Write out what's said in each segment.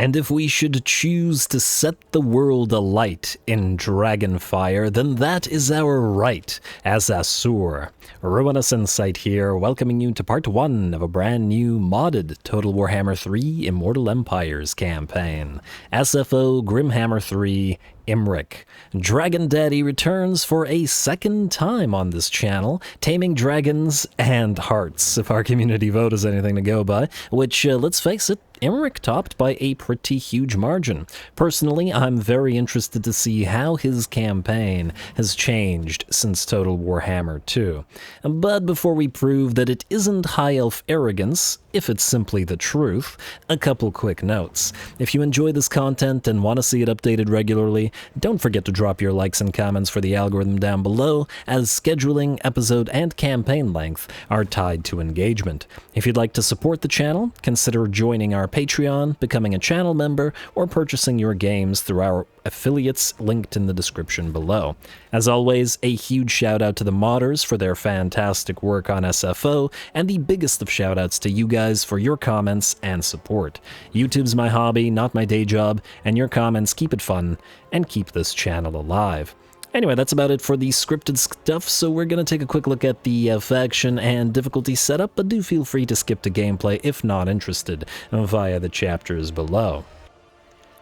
And if we should choose to set the world alight in dragonfire, then that is our right as Asur. RuinusInsight here, welcoming you to part 1 of a brand new modded Total Warhammer 3 Immortal Empires campaign. SFO Grimhammer III Imrik. Dragon Daddy returns for a second time on this channel, taming dragons and hearts, if our community vote is anything to go by, which, let's face it, Imrik topped by a pretty huge margin. Personally, I'm very interested to see how his campaign has changed since Total Warhammer 2. But before we prove that it isn't high elf arrogance, if it's simply the truth, a couple quick notes. If you enjoy this content and want to see it updated regularly, don't forget to drop your likes and comments for the algorithm down below, as scheduling, episode, and campaign length are tied to engagement. If you'd like to support the channel, consider joining our Patreon, becoming a channel member, or purchasing your games through our affiliates linked in the description below. As always, a huge shout out to the modders for their fantastic work on SFO, and the biggest of shout outs to you guys for your comments and support. YouTube's my hobby, not my day job, and your comments keep it fun and keep this channel alive. Anyway, that's about it for the scripted stuff, so we're going to take a quick look at the faction and difficulty setup, but do feel free to skip to gameplay if not interested via the chapters below.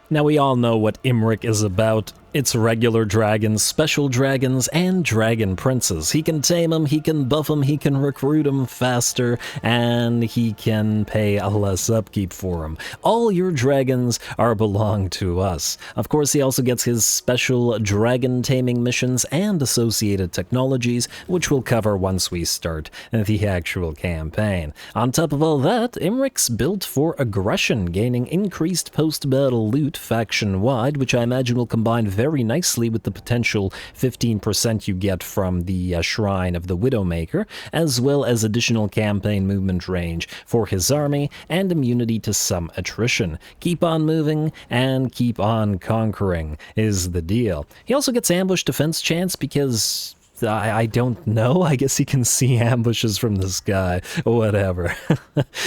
Now, we all know what Imrik is about. It's regular dragons, special dragons, and dragon princes. He can tame them, he can buff them, he can recruit them faster, and he can pay a less upkeep for them. All your dragons belong to us. Of course, he also gets his special dragon taming missions and associated technologies, which we'll cover once we start the actual campaign. On top of all that, Imrik's built for aggression, gaining increased post-battle loot faction-wide, which I imagine will combine very nicely with the potential 15% you get from the Shrine of the Widowmaker, as well as additional campaign movement range for his army and immunity to some attrition. Keep on moving and keep on conquering is the deal. He also gets ambush defense chance because I don't know. I guess he can see ambushes from the sky. Whatever.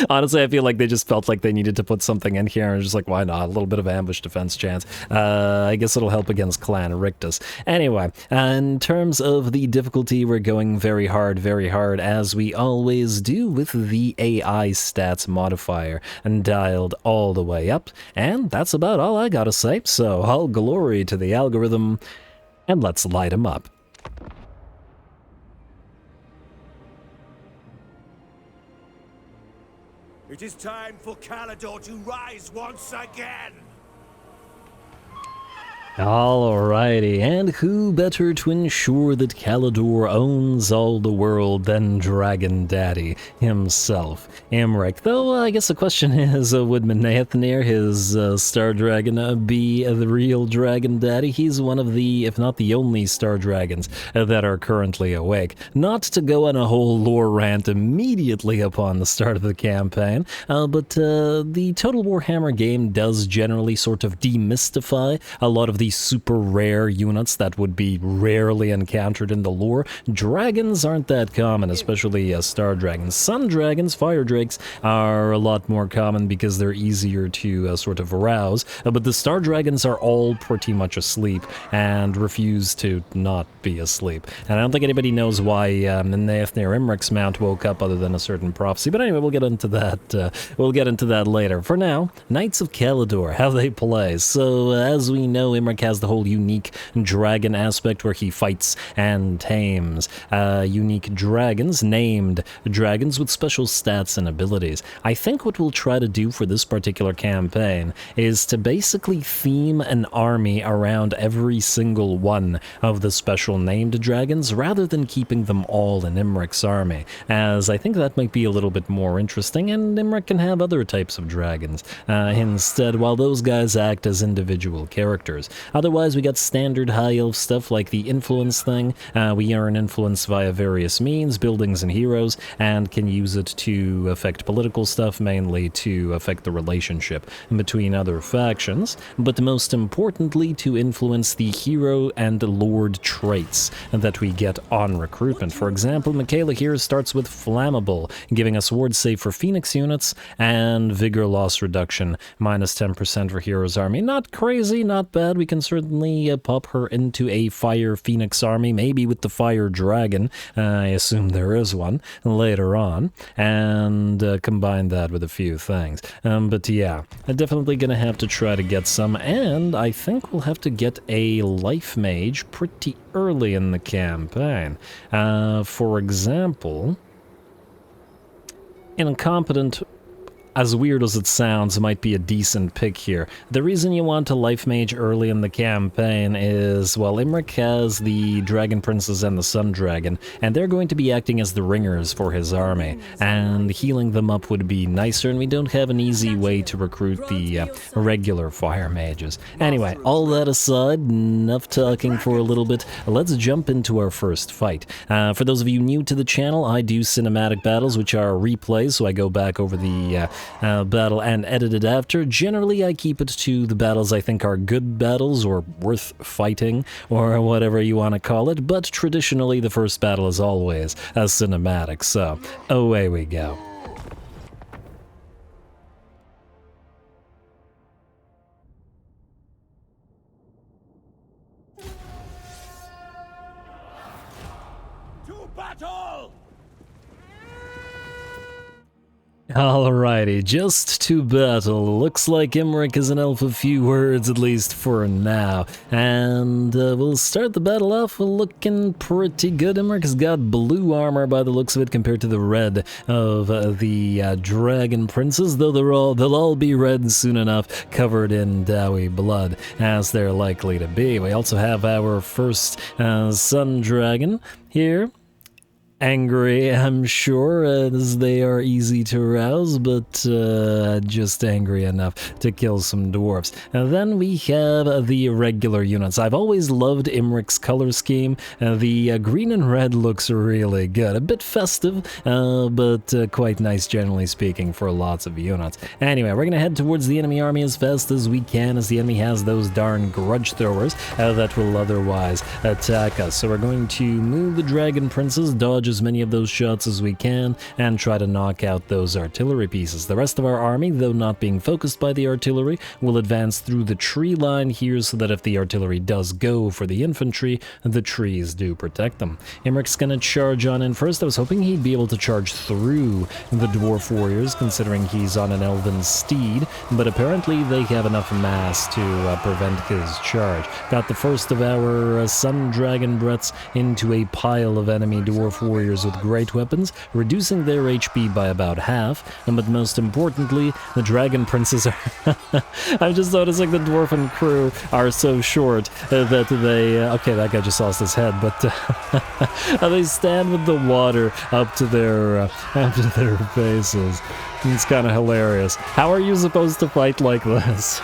Honestly, I feel like they just felt like they needed to put something in here, and just like, why not? A little bit of ambush defense chance. I guess it'll help against Clan Rictus. Anyway, in terms of the difficulty, we're going very hard, as we always do with the AI stats modifier, and dialed all the way up. And that's about all I gotta say, so all glory to the algorithm, and let's light him up. It is time for Caledor to rise once again! Alrighty, and who better to ensure that Caledor owns all the world than Dragon Daddy himself, Imrik. Though, I guess the question is, would Menaethnir, his Star Dragon, be the real Dragon Daddy? He's one of the, if not the only Star Dragons that are currently awake. Not to go on a whole lore rant immediately upon the start of the campaign, but the Total Warhammer game does generally sort of demystify a lot of these super rare units that would be rarely encountered in the lore. Dragons aren't that common, especially star dragons. Sun dragons, fire drakes, are a lot more common because they're easier to sort of arouse, but the star dragons are all pretty much asleep and refuse to not be asleep. And I don't think anybody knows why Menaethnir Imrik's mount woke up other than a certain prophecy, but anyway, we'll get into that later. For now, Knights of Caledor, how they play. So, as we know, Imrik has the whole unique dragon aspect where he fights and tames unique dragons, named dragons with special stats and abilities. I think what we'll try to do for this particular campaign is to basically theme an army around every single one of the special named dragons rather than keeping them all in Imrik's army, as I think that might be a little bit more interesting, and Imrik can have other types of dragons instead, while those guys act as individual characters. Otherwise, we got standard high elf stuff like the influence thing. We earn influence via various means, buildings and heroes, and can use it to affect political stuff, mainly to affect the relationship between other factions, but most importantly to influence the hero and lord traits that we get on recruitment. For example, Michaela here starts with Flammable, giving us ward save for Phoenix units and vigor loss reduction, minus 10% for Hero's Army. Not crazy, not bad. We can certainly pop her into a Fire Phoenix army, maybe with the Fire Dragon. I assume there is one later on, and combine that with a few things. But yeah, I'm definitely gonna have to try to get some, and I think we'll have to get a Life Mage pretty early in the campaign. For example, Incompetent, as weird as it sounds, might be a decent pick here. The reason you want a Life Mage early in the campaign is, well, Imrik has the Dragon Princes and the Sun Dragon, and they're going to be acting as the ringers for his army, and healing them up would be nicer, and we don't have an easy way to recruit the regular Fire Mages. Anyway, all that aside, enough talking for a little bit, let's jump into our first fight. For those of you new to the channel, I do cinematic battles, which are replays, so I go back over the battle and edit it after. Generally, I keep it to the battles I think are good battles or worth fighting or whatever you want to call it, but traditionally the first battle is always a cinematic, so away we go. To battle! Alrighty, just to battle. Looks like Imrik is an elf of few words, at least for now. And we'll start the battle off looking pretty good. Imrik's got blue armor by the looks of it compared to the red of the Dragon Princes, though they'll all be red soon enough, covered in doughy blood, as they're likely to be. We also have our first Sun Dragon here. Angry, I'm sure, as they are easy to rouse, but just angry enough to kill some dwarves. And then we have the regular units. I've always loved Imrik's color scheme. The green and red looks really good. A bit festive, but quite nice generally speaking for lots of units. Anyway, we're going to head towards the enemy army as fast as we can, as the enemy has those darn grudge throwers that will otherwise attack us. So we're going to move the Dragon Princes, dodge as many of those shots as we can, and try to knock out those artillery pieces. The rest of our army, though not being focused by the artillery, will advance through the tree line here so that if the artillery does go for the infantry, the trees do protect them. Imrik's gonna charge on in first. I was hoping he'd be able to charge through the dwarf warriors, considering he's on an elven steed, but apparently they have enough mass to prevent his charge. Got the first of our Sun Dragon Breaths into a pile of enemy dwarf warriors with great weapons, reducing their HP by about half, but most importantly, the Dragon Princes are... I'm just noticing the Dwarven crew are so short that they... okay, that guy just lost his head, but they stand with the water up to their faces. It's kind of hilarious. How are you supposed to fight like this?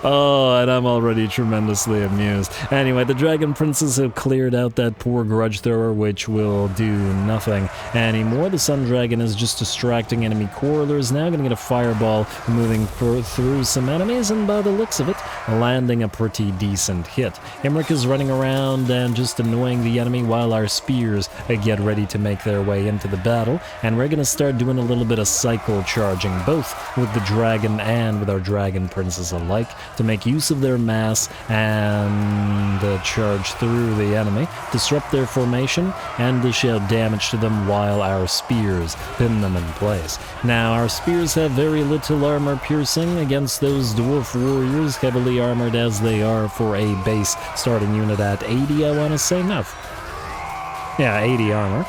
Oh, and I'm already tremendously amused. Anyway, the Dragon Princes have cleared out that poor grudge thrower, which will do nothing anymore. The Sun Dragon is just distracting enemy quarrelers. Now going to get a fireball moving through some enemies, and by the looks of it, landing a pretty decent hit. Imrik is running around and just annoying the enemy while our spears get ready to make their way into the battle, and we're going to start doing a little bit of cycle charging, both with the Dragon and with our Dragon Princes alike, to make use of their mass and charge through the enemy, disrupt their formation, and dish out damage to them while our spears pin them in place. Now, our spears have very little armor piercing against those dwarf warriors, heavily armored as they are for a base starting unit at 80, I want to say. No. Yeah, 80 armor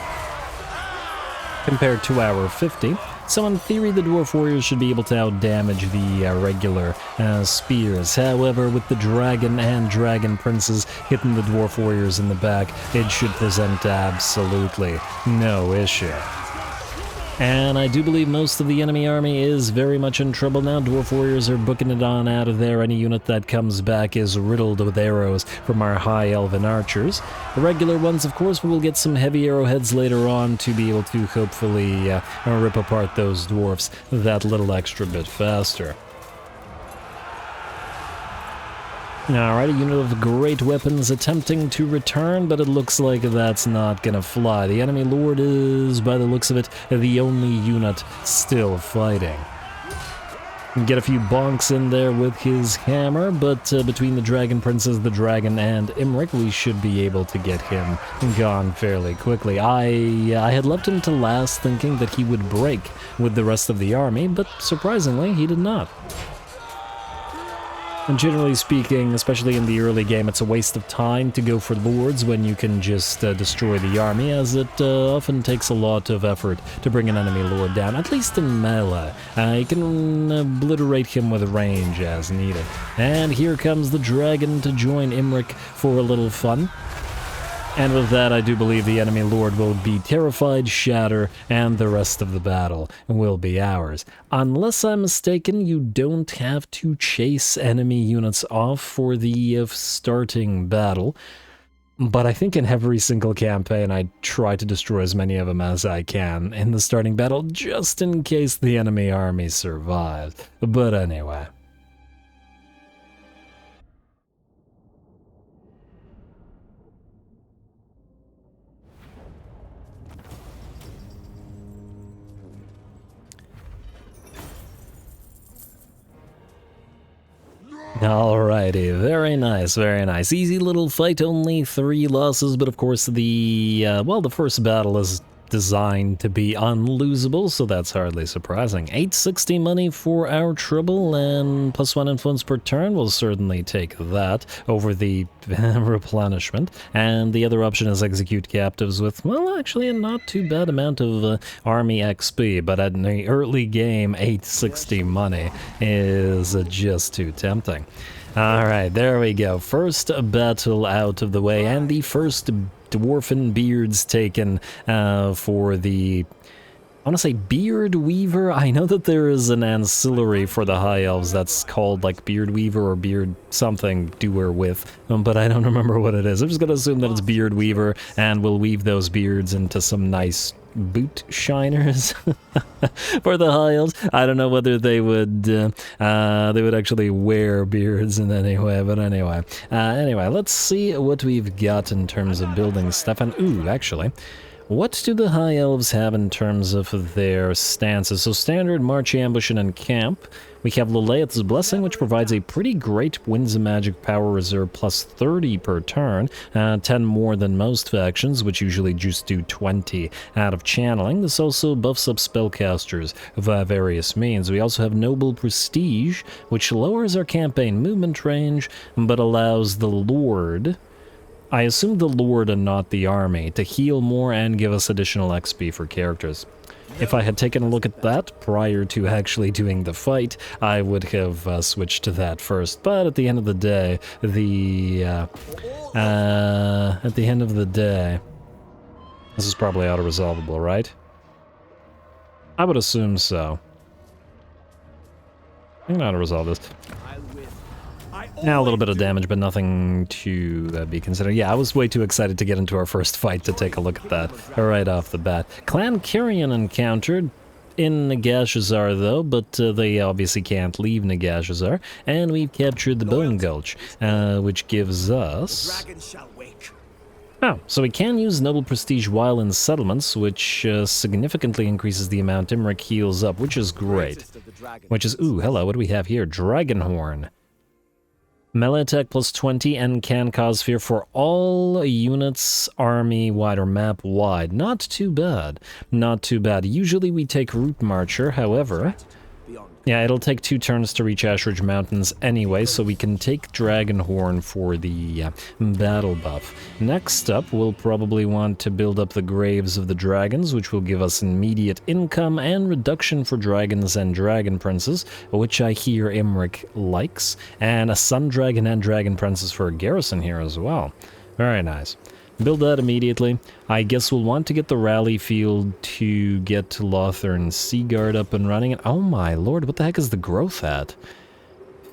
compared to our 50. So in theory, the Dwarf Warriors should be able to outdamage the regular spears. However, with the Dragon and Dragon Princes hitting the Dwarf Warriors in the back, it should present absolutely no issue. And I do believe most of the enemy army is very much in trouble now. Dwarf warriors are booking it on out of there. Any unit that comes back is riddled with arrows from our high elven archers. The regular ones, of course, we will get some heavy arrowheads later on to be able to hopefully rip apart those dwarfs that little extra bit faster. Alright, a unit of great weapons attempting to return, but it looks like that's not gonna fly. The enemy lord is, by the looks of it, the only unit still fighting. Get a few bonks in there with his hammer, but between the Dragon Princes, the Dragon, and Imrik, we should be able to get him gone fairly quickly. I had left him to last, thinking that he would break with the rest of the army, but surprisingly, he did not. And generally speaking, especially in the early game, it's a waste of time to go for lords when you can just destroy the army, as it often takes a lot of effort to bring an enemy lord down, at least in melee. You can obliterate him with range as needed. And here comes the dragon to join Imrik for a little fun. And with that, I do believe the enemy lord will be terrified, shatter, and the rest of the battle will be ours. Unless I'm mistaken, you don't have to chase enemy units off for the starting battle. But I think in every single campaign, I try to destroy as many of them as I can in the starting battle, just in case the enemy army survives. But anyway. Alrighty, very nice, very nice. Easy little fight, only 3 losses, but of course the first battle is designed to be unlosable, so that's hardly surprising. 860 money for our trouble, and +1 influence per turn. We'll certainly take that over the replenishment. And the other option is execute captives with, well, actually a not too bad amount of army XP, but at the early game, 860 money is just too tempting. Alright, there we go. First battle out of the way, and the first dwarfen beards taken for the, I want to say Beard Weaver. I know that there is an ancillary for the High Elves that's called like Beard Weaver or Beard something doer with, but I don't remember what it is. I'm just going to assume that it's Beard Weaver, and we'll weave those beards into some nice boot shiners for the High Elves. I don't know whether they would actually wear beards in any way, but anyway. Anyway, let's see what we've got in terms of building stuff. And ooh, actually, what do the High Elves have in terms of their stances? So standard, march, ambush, and encamp. We have Lilith's Blessing, which provides a pretty great Winds of Magic power reserve +30 per turn, 10 more than most factions, which usually just do 20 out of channeling. This also buffs up spellcasters via various means. We also have Noble Prestige, which lowers our campaign movement range, but allows the Lord, I assume the Lord and not the army, to heal more and give us additional XP for characters. If I had taken a look at that prior to actually doing the fight, I would have switched to that first. But at the end of the day, this is probably auto-resolvable, right? I would assume so. I'm gonna auto-resolve this. Now a little bit of damage, but nothing to be considered. Yeah, I was way too excited to get into our first fight to take a look at that right off the bat. Clan Carrion encountered in Nagashazar, though, but they obviously can't leave Nagashazar. And we've captured the Bone Gulch, which gives us... Oh, so we can use Noble Prestige while in settlements, which significantly increases the amount Imrik heals up, which is great. Which is... Ooh, hello, what do we have here? Dragonhorn. Melee attack +20 and can cause fear for all units army-wide or map-wide. Not too bad. Not too bad. Usually we take Root Marcher, however... Yeah, it'll take 2 turns to reach Ashridge Mountains anyway, so we can take Dragonhorn for the battle buff. Next up, we'll probably want to build up the Graves of the Dragons, which will give us immediate income and reduction for dragons and dragon princes, which I hear Imrik likes, and a Sun Dragon and Dragon Princess for a garrison here as well. Very nice. Build that immediately. I guess we'll want to get the rally field to get Lothern Seaguard up and running. And oh my lord, what the heck is the growth at?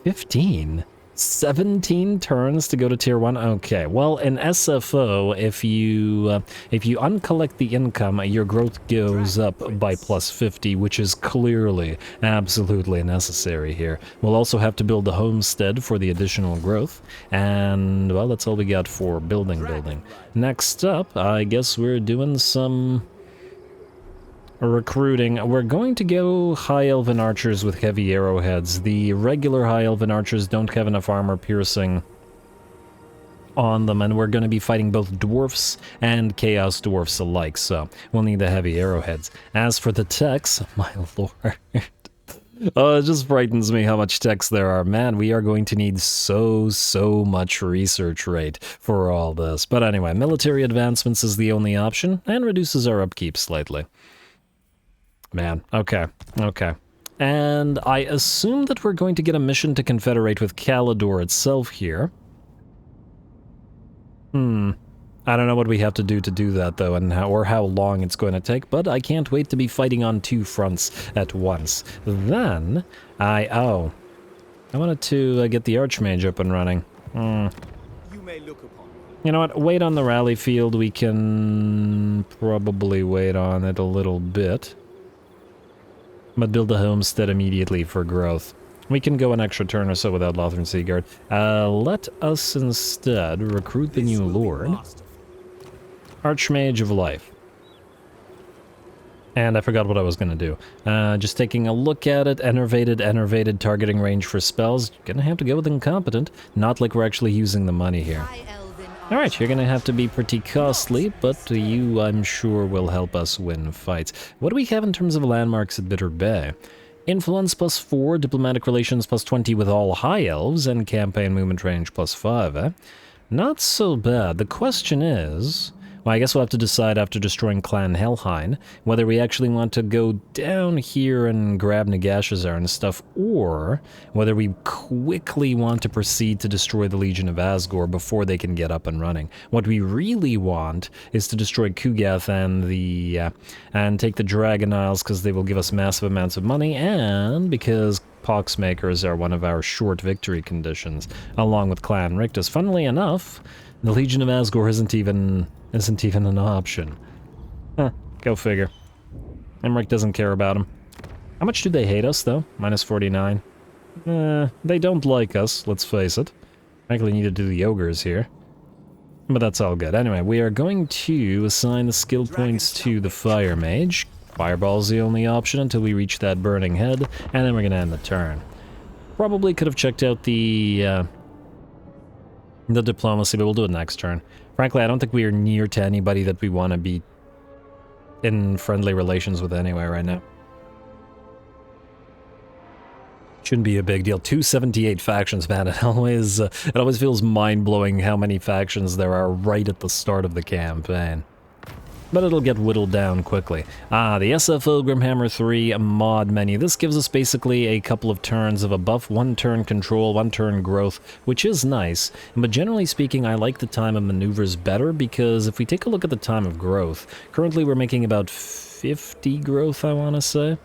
15? 17 turns to go to tier 1? Okay, well, in SFO, if you uncollect the income, your growth goes up by plus 50, which is clearly absolutely necessary here. We'll also have to build a homestead for the additional growth, and, well, that's all we got for building. Next up, I guess we're doing some recruiting. We're going to go High Elven Archers with heavy arrowheads. The regular High Elven Archers don't have enough armor piercing on them, and we're going to be fighting both Dwarfs and Chaos Dwarfs alike, so we'll need the heavy arrowheads. As for the techs, my lord... Oh, it just frightens me how much text there are. Man, we are going to need so much research rate for all this. But anyway, military advancements is the only option, and reduces our upkeep slightly. Man, okay. And I assume that we're going to get a mission to confederate with Caledor itself here. I don't know what we have to do that, though, and how long it's going to take, but I can't wait to be fighting on 2 fronts at once. Then, I wanted to get the Archmage up and running. You may look upon. You know what, wait on the rally field. We can probably wait on it a little bit. But build a homestead immediately for growth. We can go an extra turn or so without Lothern Seaguard. Let us instead recruit the new lord. Archmage of Life. And I forgot what I was going to do. Just taking a look at it. Enervated targeting range for spells. You're going to have to go with Incompetent. Not like we're actually using the money here. Alright, you're going to have to be pretty costly, but you, I'm sure, will help us win fights. What do we have in terms of landmarks at Bitter Bay? Influence plus 4, diplomatic relations plus 20 with all high elves, and campaign movement range plus 5, eh? Not so bad. The question is... Well, I guess we'll have to decide after destroying Clan Helheim whether we actually want to go down here and grab Nagashazar and stuff, or whether we quickly want to proceed to destroy the Legion of Asgore before they can get up and running. What we really want is to destroy Kugath and take the Dragon Isles, because they will give us massive amounts of money, and because Poxmakers are one of our short victory conditions, along with Clan Rictus. Funnily enough, the Legion of Asgore isn't even an option. Huh, go figure. Imrik doesn't care about him. How much do they hate us, though? Minus 49. They don't like us, let's face it. Frankly, need to do the ogres here. But that's all good. Anyway, we are going to assign the skill points to the Fire Mage. Fireball's the only option until we reach that burning head, and then we're gonna end the turn. Probably could have checked out the diplomacy, but we'll do it next turn. Frankly, I don't think we are near to anybody that we want to be in friendly relations with anyway right now. Shouldn't be a big deal. 278 factions, man. It always feels mind-blowing how many factions there are right at the start of the campaign. But it'll get whittled down quickly. The SFO Grimhammer III mod menu. This gives us basically a couple of turns of a buff, 1 turn control, 1 turn growth, which is nice. But generally speaking, I like the time of maneuvers better, because if we take a look at the time of growth, currently we're making about 50 growth, I want to say.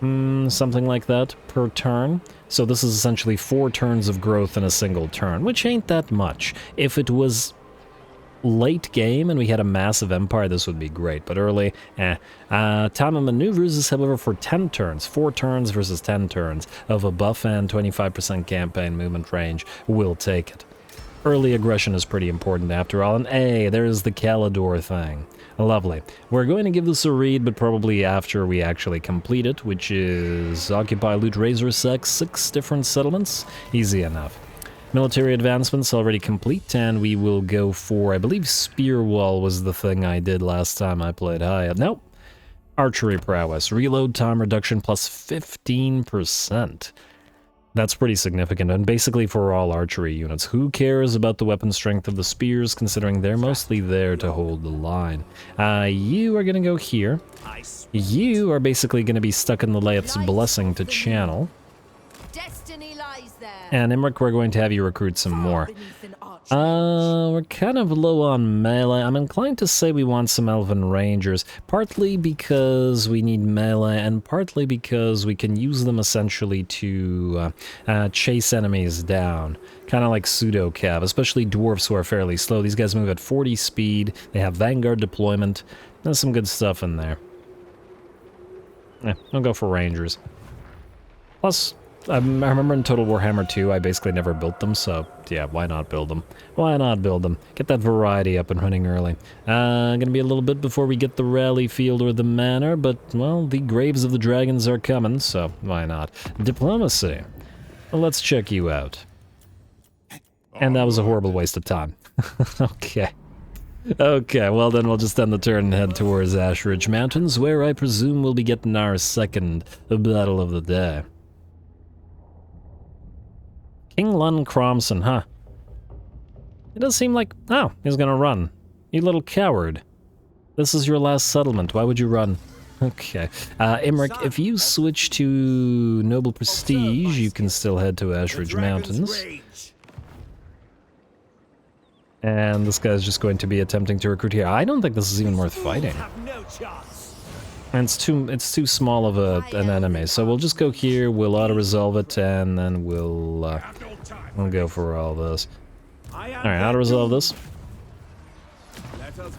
Something like that per turn. So this is essentially 4 turns of growth in a single turn, which ain't that much. If it was late game and we had a massive empire, this would be great, but early, time of maneuvers is, however, for 10 turns. 4 turns versus 10 turns of a buff and 25% campaign movement range. We'll take it. Early aggression is pretty important after all, and hey, there's the Caledor thing. Lovely. We're going to give this a read, but probably after we actually complete it, which is Occupy, Loot, Razor, Sex, 6 different settlements. Easy enough. Military advancements already complete, and we will go for, I believe, Spear Wall was the thing I did last time I played high. Nope. Archery prowess. Reload time reduction plus 15%. That's pretty significant, and basically for all archery units. Who cares about the weapon strength of the spears, considering they're mostly there to hold the line? You are going to go here. You are basically going to be stuck in the Laeth's Blessing to channel. And Imrik, we're going to have you recruit some more. We're kind of low on melee. I'm inclined to say we want some Elven Rangers, partly because we need melee, and partly because we can use them essentially to chase enemies down. Kind of like pseudo-cav, especially dwarves who are fairly slow. These guys move at 40 speed, they have Vanguard deployment, there's some good stuff in there. I'll go for Rangers. Plus, I remember in Total Warhammer 2, I basically never built them, so yeah, why not build them? Why not build them? Get that variety up and running early. Gonna be a little bit before we get the rally field or the manor, but, well, the graves of the dragons are coming, so why not? Diplomacy. Well, let's check you out. And that was a horrible waste of time. Okay. Okay, well then we'll just end the turn and head towards Ashridge Mountains, where I presume we'll be getting our second battle of the day. King Lun Cromson, huh? It does seem like... Oh, he's gonna run. You little coward. This is your last settlement. Why would you run? Okay. Imrik, if you switch to Noble Prestige, you can still head to Ashridge Mountains. And this guy's just going to be attempting to recruit here. I don't think this is even worth fighting. And it's too small of an enemy, so we'll just go here, we'll auto-resolve it, and then we'll go for all this. Alright, auto-resolve this.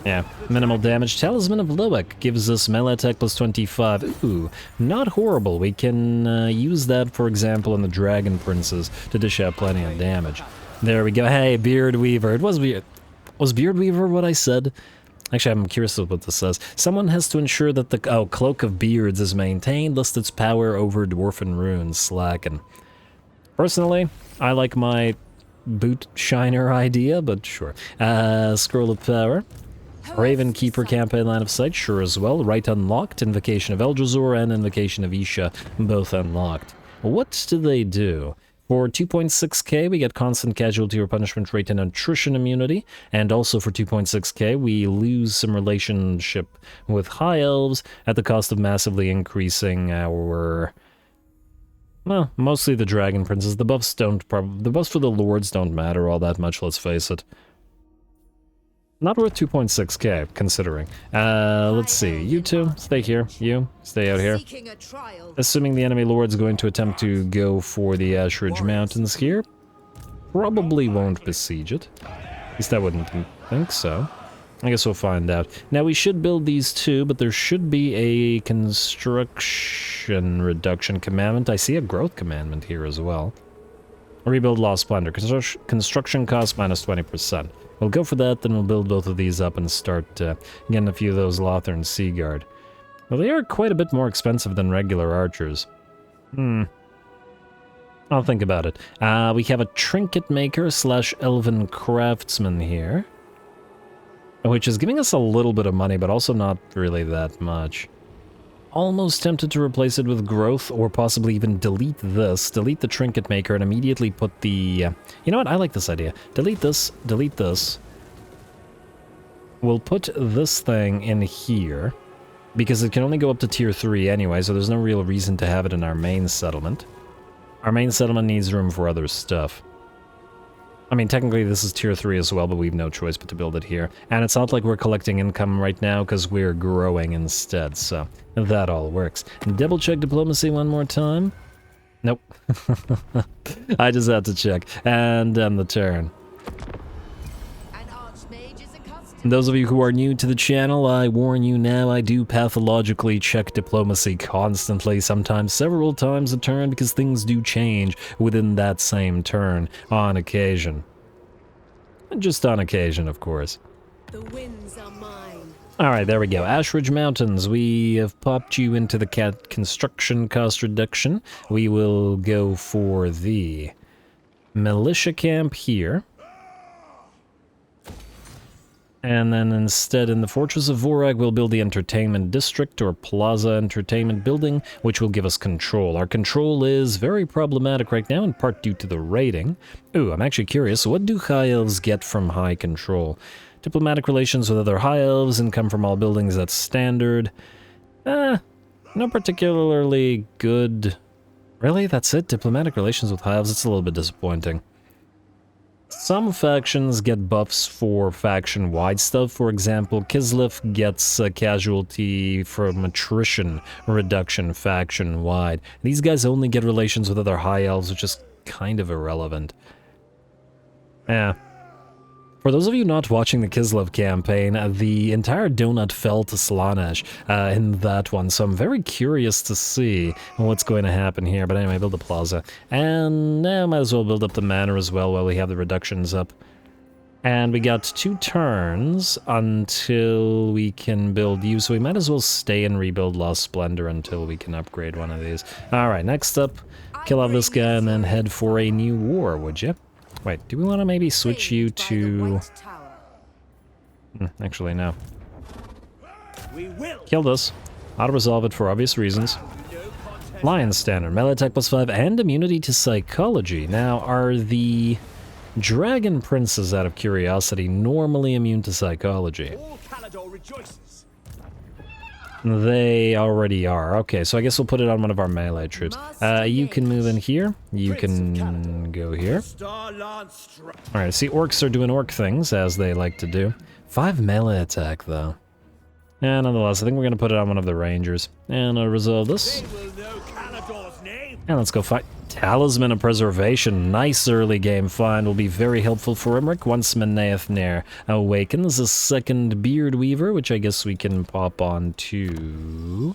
Yeah, minimal damage. Talisman of Loek gives us melee attack plus 25. Ooh, not horrible. We can use that, for example, in the Dragon Princes to dish out plenty of damage. There we go. Hey, Beard Weaver. It was Beard... Was Beard Weaver what I said? Actually, I'm curious what this says. Someone has to ensure that the Cloak of Beards is maintained, lest its power over Dwarfen runes slacken. Personally, I like my Boot Shiner idea, but sure. Scroll of Power. Raven Keeper campaign line of sight, sure as well. Right unlocked. Invocation of Eldrazi and Invocation of Isha, both unlocked. What do they do? For 2.6k, we get constant casualty or punishment rate and attrition immunity, and also for 2.6k, we lose some relationship with High Elves at the cost of massively increasing our... Well, mostly the Dragon Princes. The buffs the buffs for the Lords don't matter all that much, let's face it. Not worth 2.6k, considering. Let's see. You two, stay here. You, stay out here. Assuming the enemy lord's going to attempt to go for the Ashridge Mountains here. Probably won't besiege it. At least I wouldn't think so. I guess we'll find out. Now, we should build these two, but there should be a construction reduction commandment. I see a growth commandment here as well. Rebuild Lost Splendor. Construction cost minus 20%. We'll go for that, then we'll build both of these up and start getting a few of those Lothern Seaguard. Well, they are quite a bit more expensive than regular archers. I'll think about it. We have a Trinket Maker / Elven Craftsman here, which is giving us a little bit of money, but also not really that much. Almost tempted to replace it with growth, or possibly even delete this, delete the Trinket Maker, and immediately put the... you know what, I like this idea. Delete this, delete this. We'll put this thing in here, because it can only go up to tier 3 anyway, so there's no real reason to have it in our main settlement. Our main settlement needs room for other stuff. I mean, technically this is tier 3 as well, but we have no choice but to build it here. And it's not like we're collecting income right now, because we're growing instead, so that all works. Double check diplomacy one more time. Nope. I just had to check. And end the turn. Those of you who are new to the channel, I warn you now, I do pathologically check diplomacy constantly, sometimes several times a turn, because things do change within that same turn, on occasion. Just on occasion, of course. The winds are mine. Alright, there we go. Ashridge Mountains, we have popped you into the construction cost reduction. We will go for the militia camp here. And then instead in the Fortress of Vorag we'll build the Entertainment District, or Plaza Entertainment Building, which will give us control. Our control is very problematic right now, in part due to the raiding. Ooh, I'm actually curious, what do High Elves get from high control? Diplomatic relations with other High Elves, income from all buildings, that's standard. No particularly good... Really? That's it? Diplomatic relations with High Elves? It's a little bit disappointing. Some factions get buffs for faction-wide stuff. For example, Kislev gets a casualty from attrition reduction faction-wide. These guys only get relations with other high elves, which is kind of irrelevant. Yeah. For those of you not watching the Kislev campaign, the entire donut fell to Slanesh in that one, so I'm very curious to see what's going to happen here. But anyway, build a plaza. And now might as well build up the manor as well while we have the reductions up. And we got 2 turns until we can build you, so we might as well stay and rebuild Lost Splendor until we can upgrade one of these. Alright, next up, kill off this guy and then head for a new war, would you? Wait, do we want to maybe switch you to... actually, no. Kill this. Auto-resolve it for obvious reasons. Lion Standard, melee attack +5, and immunity to psychology. Now, are the Dragon Princes, out of curiosity, normally immune to psychology? All Caledor rejoices. They already are. Okay, so I guess we'll put it on one of our melee troops. You can move in here. You can go here. Alright, see, orcs are doing orc things, as they like to do. 5 melee attack, though. And nonetheless, I think we're going to put it on one of the rangers. And I'll resolve this. And let's go fight. Talisman of Preservation, nice early game find, will be very helpful for Imrik once Menaethner awakens. A second Beard Weaver, which I guess we can pop on to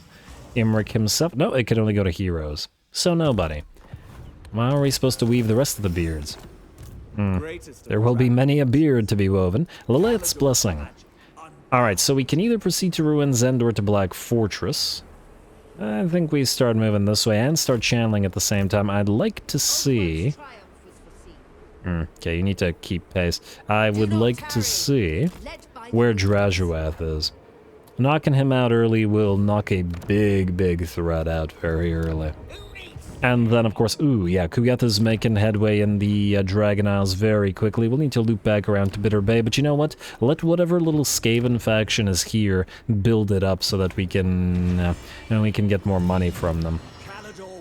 Imrik himself. No, it can only go to heroes. So nobody. How are we supposed to weave the rest of the beards? There will be many a beard to be woven. Lilith's Blessing. Alright, so we can either proceed to Ruin's End or to Black Fortress. I think we start moving this way and start channeling at the same time. I'd like to see... okay, you need to keep pace. I would like to see where Drajuath is. Knocking him out early will knock a big threat out very early. And then, of course, ooh, yeah, Kugath is making headway in the Dragon Isles very quickly. We'll need to loop back around to Bitter Bay, but you know what? Let whatever little Skaven faction is here build it up so that we can get more money from them.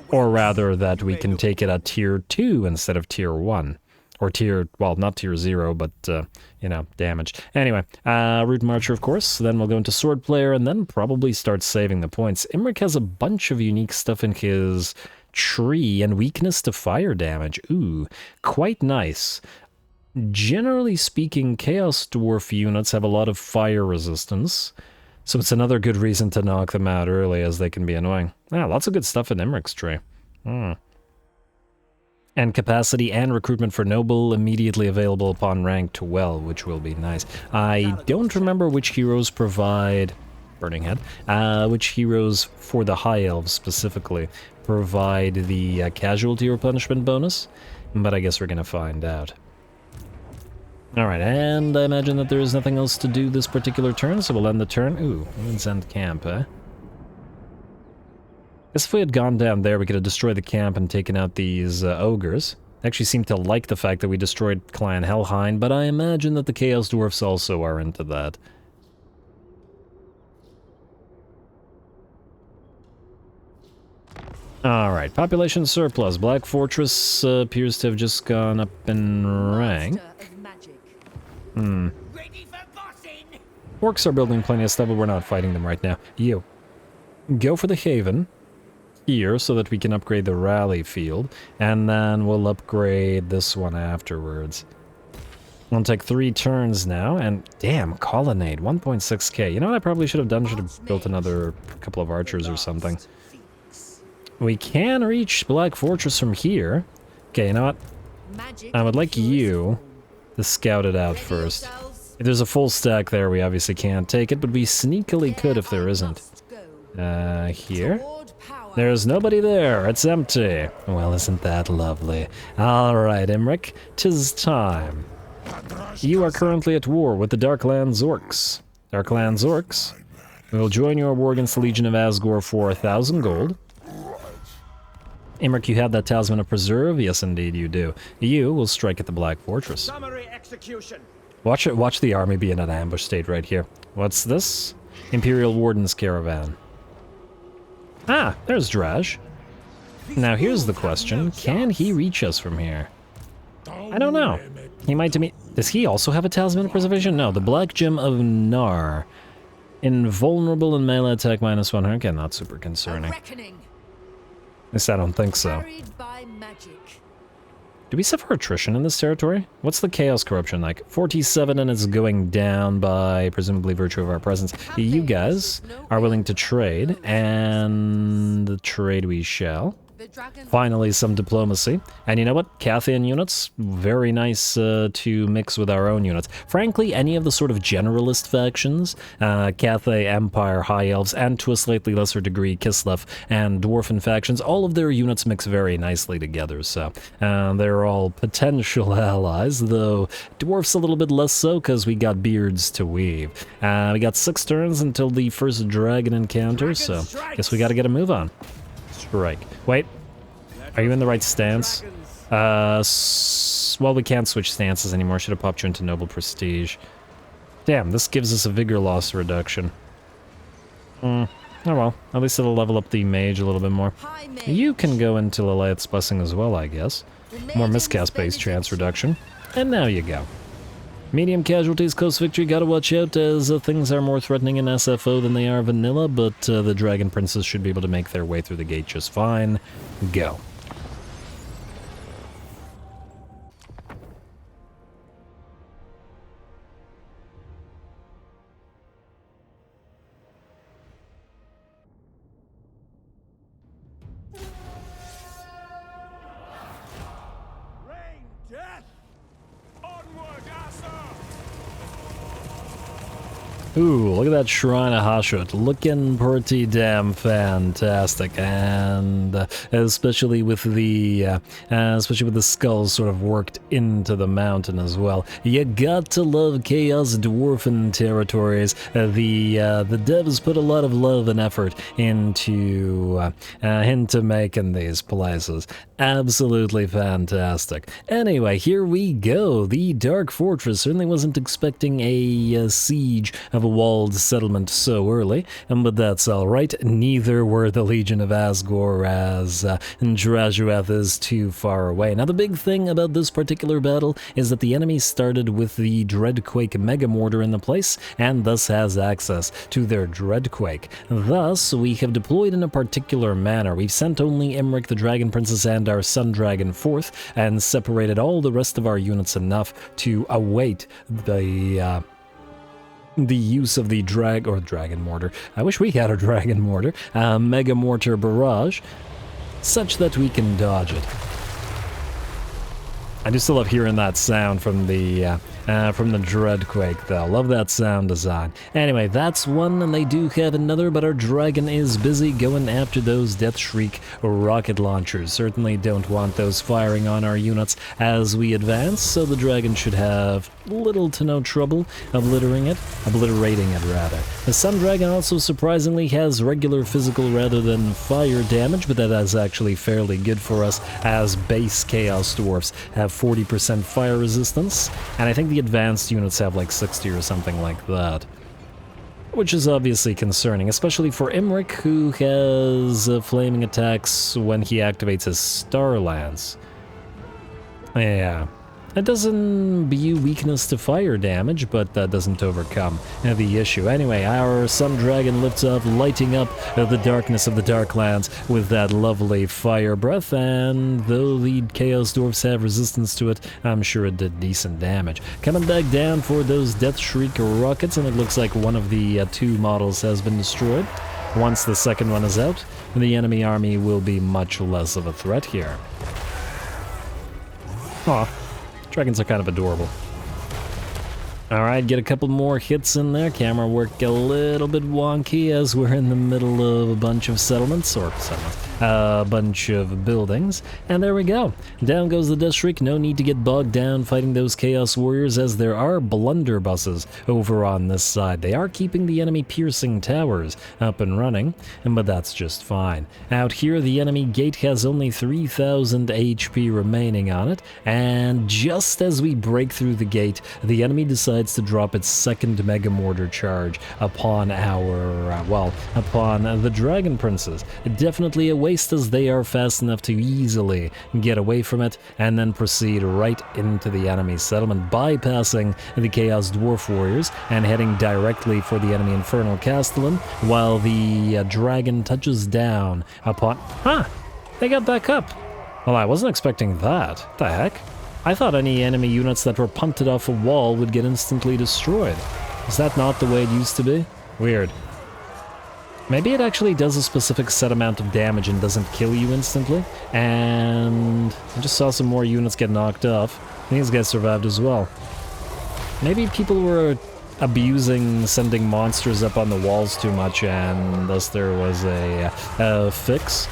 Or rather, that we can take it at Tier 2 instead of Tier 1. Or Tier, well, not Tier 0, but, you know, damage. Anyway, Root Marcher, of course. Then we'll go into Sword Player, and then probably start saving the points. Imrik has a bunch of unique stuff in his tree and weakness to fire damage. Ooh, quite nice. Generally speaking, Chaos Dwarf units have a lot of fire resistance, so it's another good reason to knock them out early, as they can be annoying. Ah, lots of good stuff in Imrik's tree. And capacity and recruitment for Noble immediately available upon rank 12, which will be nice. I don't remember which heroes provide... Burning Head. Which heroes, for the High Elves specifically, provide the casualty replenishment bonus, but I guess we're gonna find out. Alright, and I imagine that there is nothing else to do this particular turn, so we'll end the turn. Ooh, let's end camp, eh? Guess if we had gone down there, we could have destroyed the camp and taken out these ogres. They actually seem to like the fact that we destroyed Clan Helheim, but I imagine that the Chaos Dwarfs also are into that. Alright, population surplus. Black Fortress appears to have just gone up in rank. Orcs are building plenty of stuff, but we're not fighting them right now. You. Go for the Haven here so that we can upgrade the Rally Field, and then we'll upgrade this one afterwards. We'll take 3 turns now, and damn, Colonnade, 1.6k. You know what I probably should have done? Should have built another couple of archers or something. We can reach Black Fortress from here. Okay, you know what? I would like you to scout it out first. If there's a full stack there, we obviously can't take it, but we sneakily could if there isn't. Here? There's nobody there. It's empty. Well, isn't that lovely? Alright, Imrik, 'tis time. You are currently at war with the Darklands Orcs. Darklands Orcs, we will join your war against the Legion of Asgore for 1,000 gold. Imrik, you have that Talisman of Preserve? Yes, indeed you do. You will strike at the Black Fortress. Summary execution. Watch the army be in an ambush state right here. What's this? Imperial Warden's Caravan. Ah, there's Draj. Now here's the question. Can he reach us from here? I don't know. He might to me. Does he also have a talisman of preservation? No, the Black Gem of Nar. Invulnerable in melee attack -1. Okay, not super concerning. At least I don't think so. Do we suffer attrition in this territory? What's the chaos corruption like? 47, and it's going down by presumably virtue of our presence. You guys are willing to trade, and trade we shall. Finally, some diplomacy. And you know what? Cathayan units, very nice to mix with our own units. Frankly, any of the sort of generalist factions, Cathay, Empire, High Elves, and to a slightly lesser degree, Kislev and Dwarfen factions, all of their units mix very nicely together, so they're all potential allies, though Dwarfs a little bit less so, because we got beards to weave. We got 6 turns until the first dragon encounter, so guess we gotta get a move on. Strike. Wait, are you in the right stance? Well, we can't switch stances anymore. Should have popped you into Noble Prestige. Damn, this gives us a vigor loss reduction. Oh well, at least it'll level up the mage a little bit more. You can go into Lilith's Blessing as well, I guess. More miscast-based chance reduction. And now you go. Medium casualties, close victory, gotta watch out as things are more threatening in SFO than they are vanilla, but the Dragon Princes should be able to make their way through the gate just fine. Go. Ooh, look at that Shrine of Hashut, looking pretty damn fantastic, and especially with the skulls sort of worked into the mountain as well. You got to love Chaos Dwarfen territories. The devs put a lot of love and effort into making these places. Absolutely fantastic. Anyway, here we go. The Dark Fortress. Certainly wasn't expecting a siege of a walled settlement so early, but that's alright. Neither were the Legion of Asgore, as Drazueth is too far away. Now, the big thing about this particular battle is that the enemy started with the Dreadquake Mega Mortar in the place, and thus has access to their Dreadquake. Thus, we have deployed in a particular manner. We've sent only Imrik, the Dragon Princess, and our Sun Dragon forth, and separated all the rest of our units enough to await the use of the Dragon Mortar. I wish we had a Dragon Mortar. Mega Mortar Barrage, such that we can dodge it. I do still love hearing that sound from the Dreadquake, though. Love that sound design. Anyway, that's one, and they do have another, but our dragon is busy going after those Death Shriek rocket launchers. Certainly don't want those firing on our units as we advance, so the dragon should have little to no trouble obliterating it. The Sun Dragon also surprisingly has regular physical rather than fire damage, but that is actually fairly good for us, as base Chaos Dwarfs have 40% fire resistance, and I think the advanced units have like 60 or something like that. Which is obviously concerning, especially for Imrik, who has flaming attacks when he activates his Star Lance. Yeah. It doesn't imbue weakness to fire damage, but that doesn't overcome the issue. Anyway, our Sun Dragon lifts up, lighting up the darkness of the Darklands with that lovely fire breath, and though the Chaos Dwarfs have resistance to it, I'm sure it did decent damage. Coming back down for those Death Shriek rockets, and it looks like one of the 2 models has been destroyed. Once the second one is out, the enemy army will be much less of a threat here. Aw. Dragons are kind of adorable. Alright, get a couple more hits in there. Camera work a little bit wonky as we're in the middle of a bunch of a bunch of buildings. And there we go. Down goes the Death Shriek. No need to get bogged down fighting those Chaos Warriors, as there are blunderbusses over on this side. They are keeping the enemy piercing towers up and running, but that's just fine. Out here, the enemy gate has only 3,000 HP remaining on it, and just as we break through the gate, the enemy decides to drop its second Mega Mortar charge upon upon the Dragon Princes. Definitely a waste as they are fast enough to easily get away from it and then proceed right into the enemy settlement, bypassing the Chaos Dwarf Warriors and heading directly for the enemy Infernal Castellan, while the dragon touches down upon... Huh! They got back up! Well, I wasn't expecting that. What the heck? I thought any enemy units that were punted off a wall would get instantly destroyed. Is that not the way it used to be? Weird. Maybe it actually does a specific set amount of damage and doesn't kill you instantly. And I just saw some more units get knocked off. These guys survived as well. Maybe people were abusing sending monsters up on the walls too much, and thus there was a fix.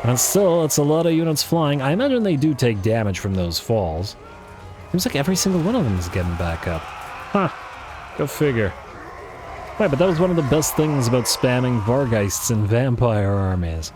And still, it's a lot of units flying. I imagine they do take damage from those falls. Seems like every single one of them is getting back up. Huh. Go figure. Right, but that was one of the best things about spamming Vargheists in vampire armies.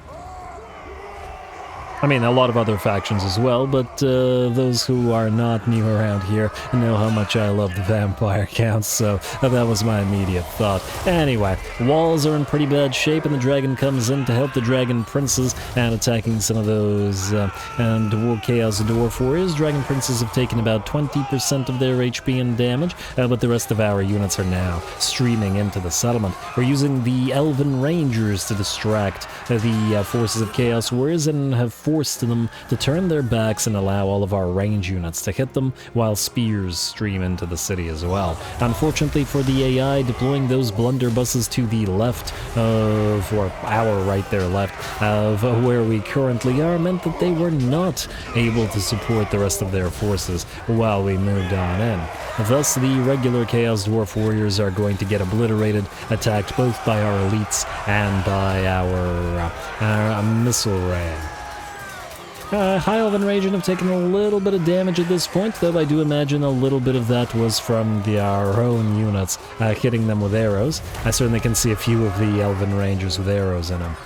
I mean, a lot of other factions as well, but those who are not new around here know how much I love the vampire counts, so that was my immediate thought. Anyway, walls are in pretty bad shape, and the dragon comes in to help the dragon princes and attacking some of those Chaos Dwarf Warriors. Dragon princes have taken about 20% of their HP and damage, but the rest of our units are now streaming into the settlement. We're using the Elven Rangers to distract the forces of Chaos Warriors and have forced them to turn their backs and allow all of our range units to hit them while spears stream into the city as well. Unfortunately for the AI, deploying those blunderbusses to the left of, or our right there left, of where we currently are meant that they were not able to support the rest of their forces while we moved on in. Thus, the regular Chaos Dwarf Warriors are going to get obliterated, attacked both by our elites and by our missile rain. High Elven Rangers have taken a little bit of damage at this point, though I do imagine a little bit of that was from our own units hitting them with arrows. I certainly can see a few of the Elven Rangers with arrows in them.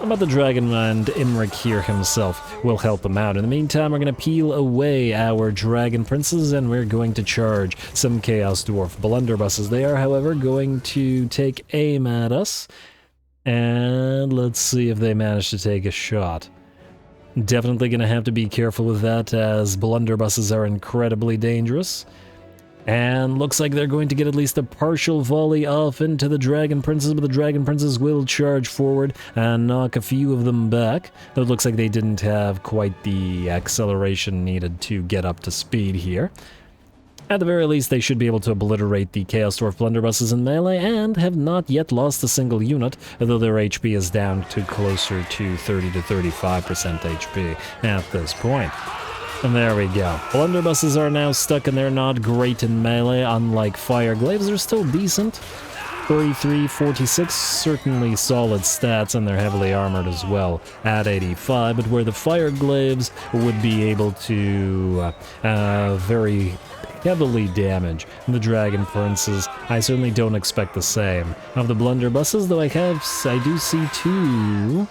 But the dragon and Imrik here himself will help them out. In the meantime, we're going to peel away our dragon princes, and we're going to charge some Chaos Dwarf blunderbusses. They are, however, going to take aim at us, and let's see if they manage to take a shot. Definitely going to have to be careful with that, as blunderbusses are incredibly dangerous. And looks like they're going to get at least a partial volley off into the Dragon Princes, but the Dragon Princes will charge forward and knock a few of them back. Though it looks like they didn't have quite the acceleration needed to get up to speed here. At the very least, they should be able to obliterate the Chaos Dwarf blunderbusses in melee, and have not yet lost a single unit, although their HP is down to closer to 30 to 35% HP at this point. And there we go. Blunderbusses are now stuck, and they're not great in melee, unlike Fireglaves. They're still decent. 33, 46, certainly solid stats, and they're heavily armored as well at 85, but where the Fireglaves would be able to very heavily damage the Dragon Princes, I certainly don't expect the same of the blunderbusses, though I do see two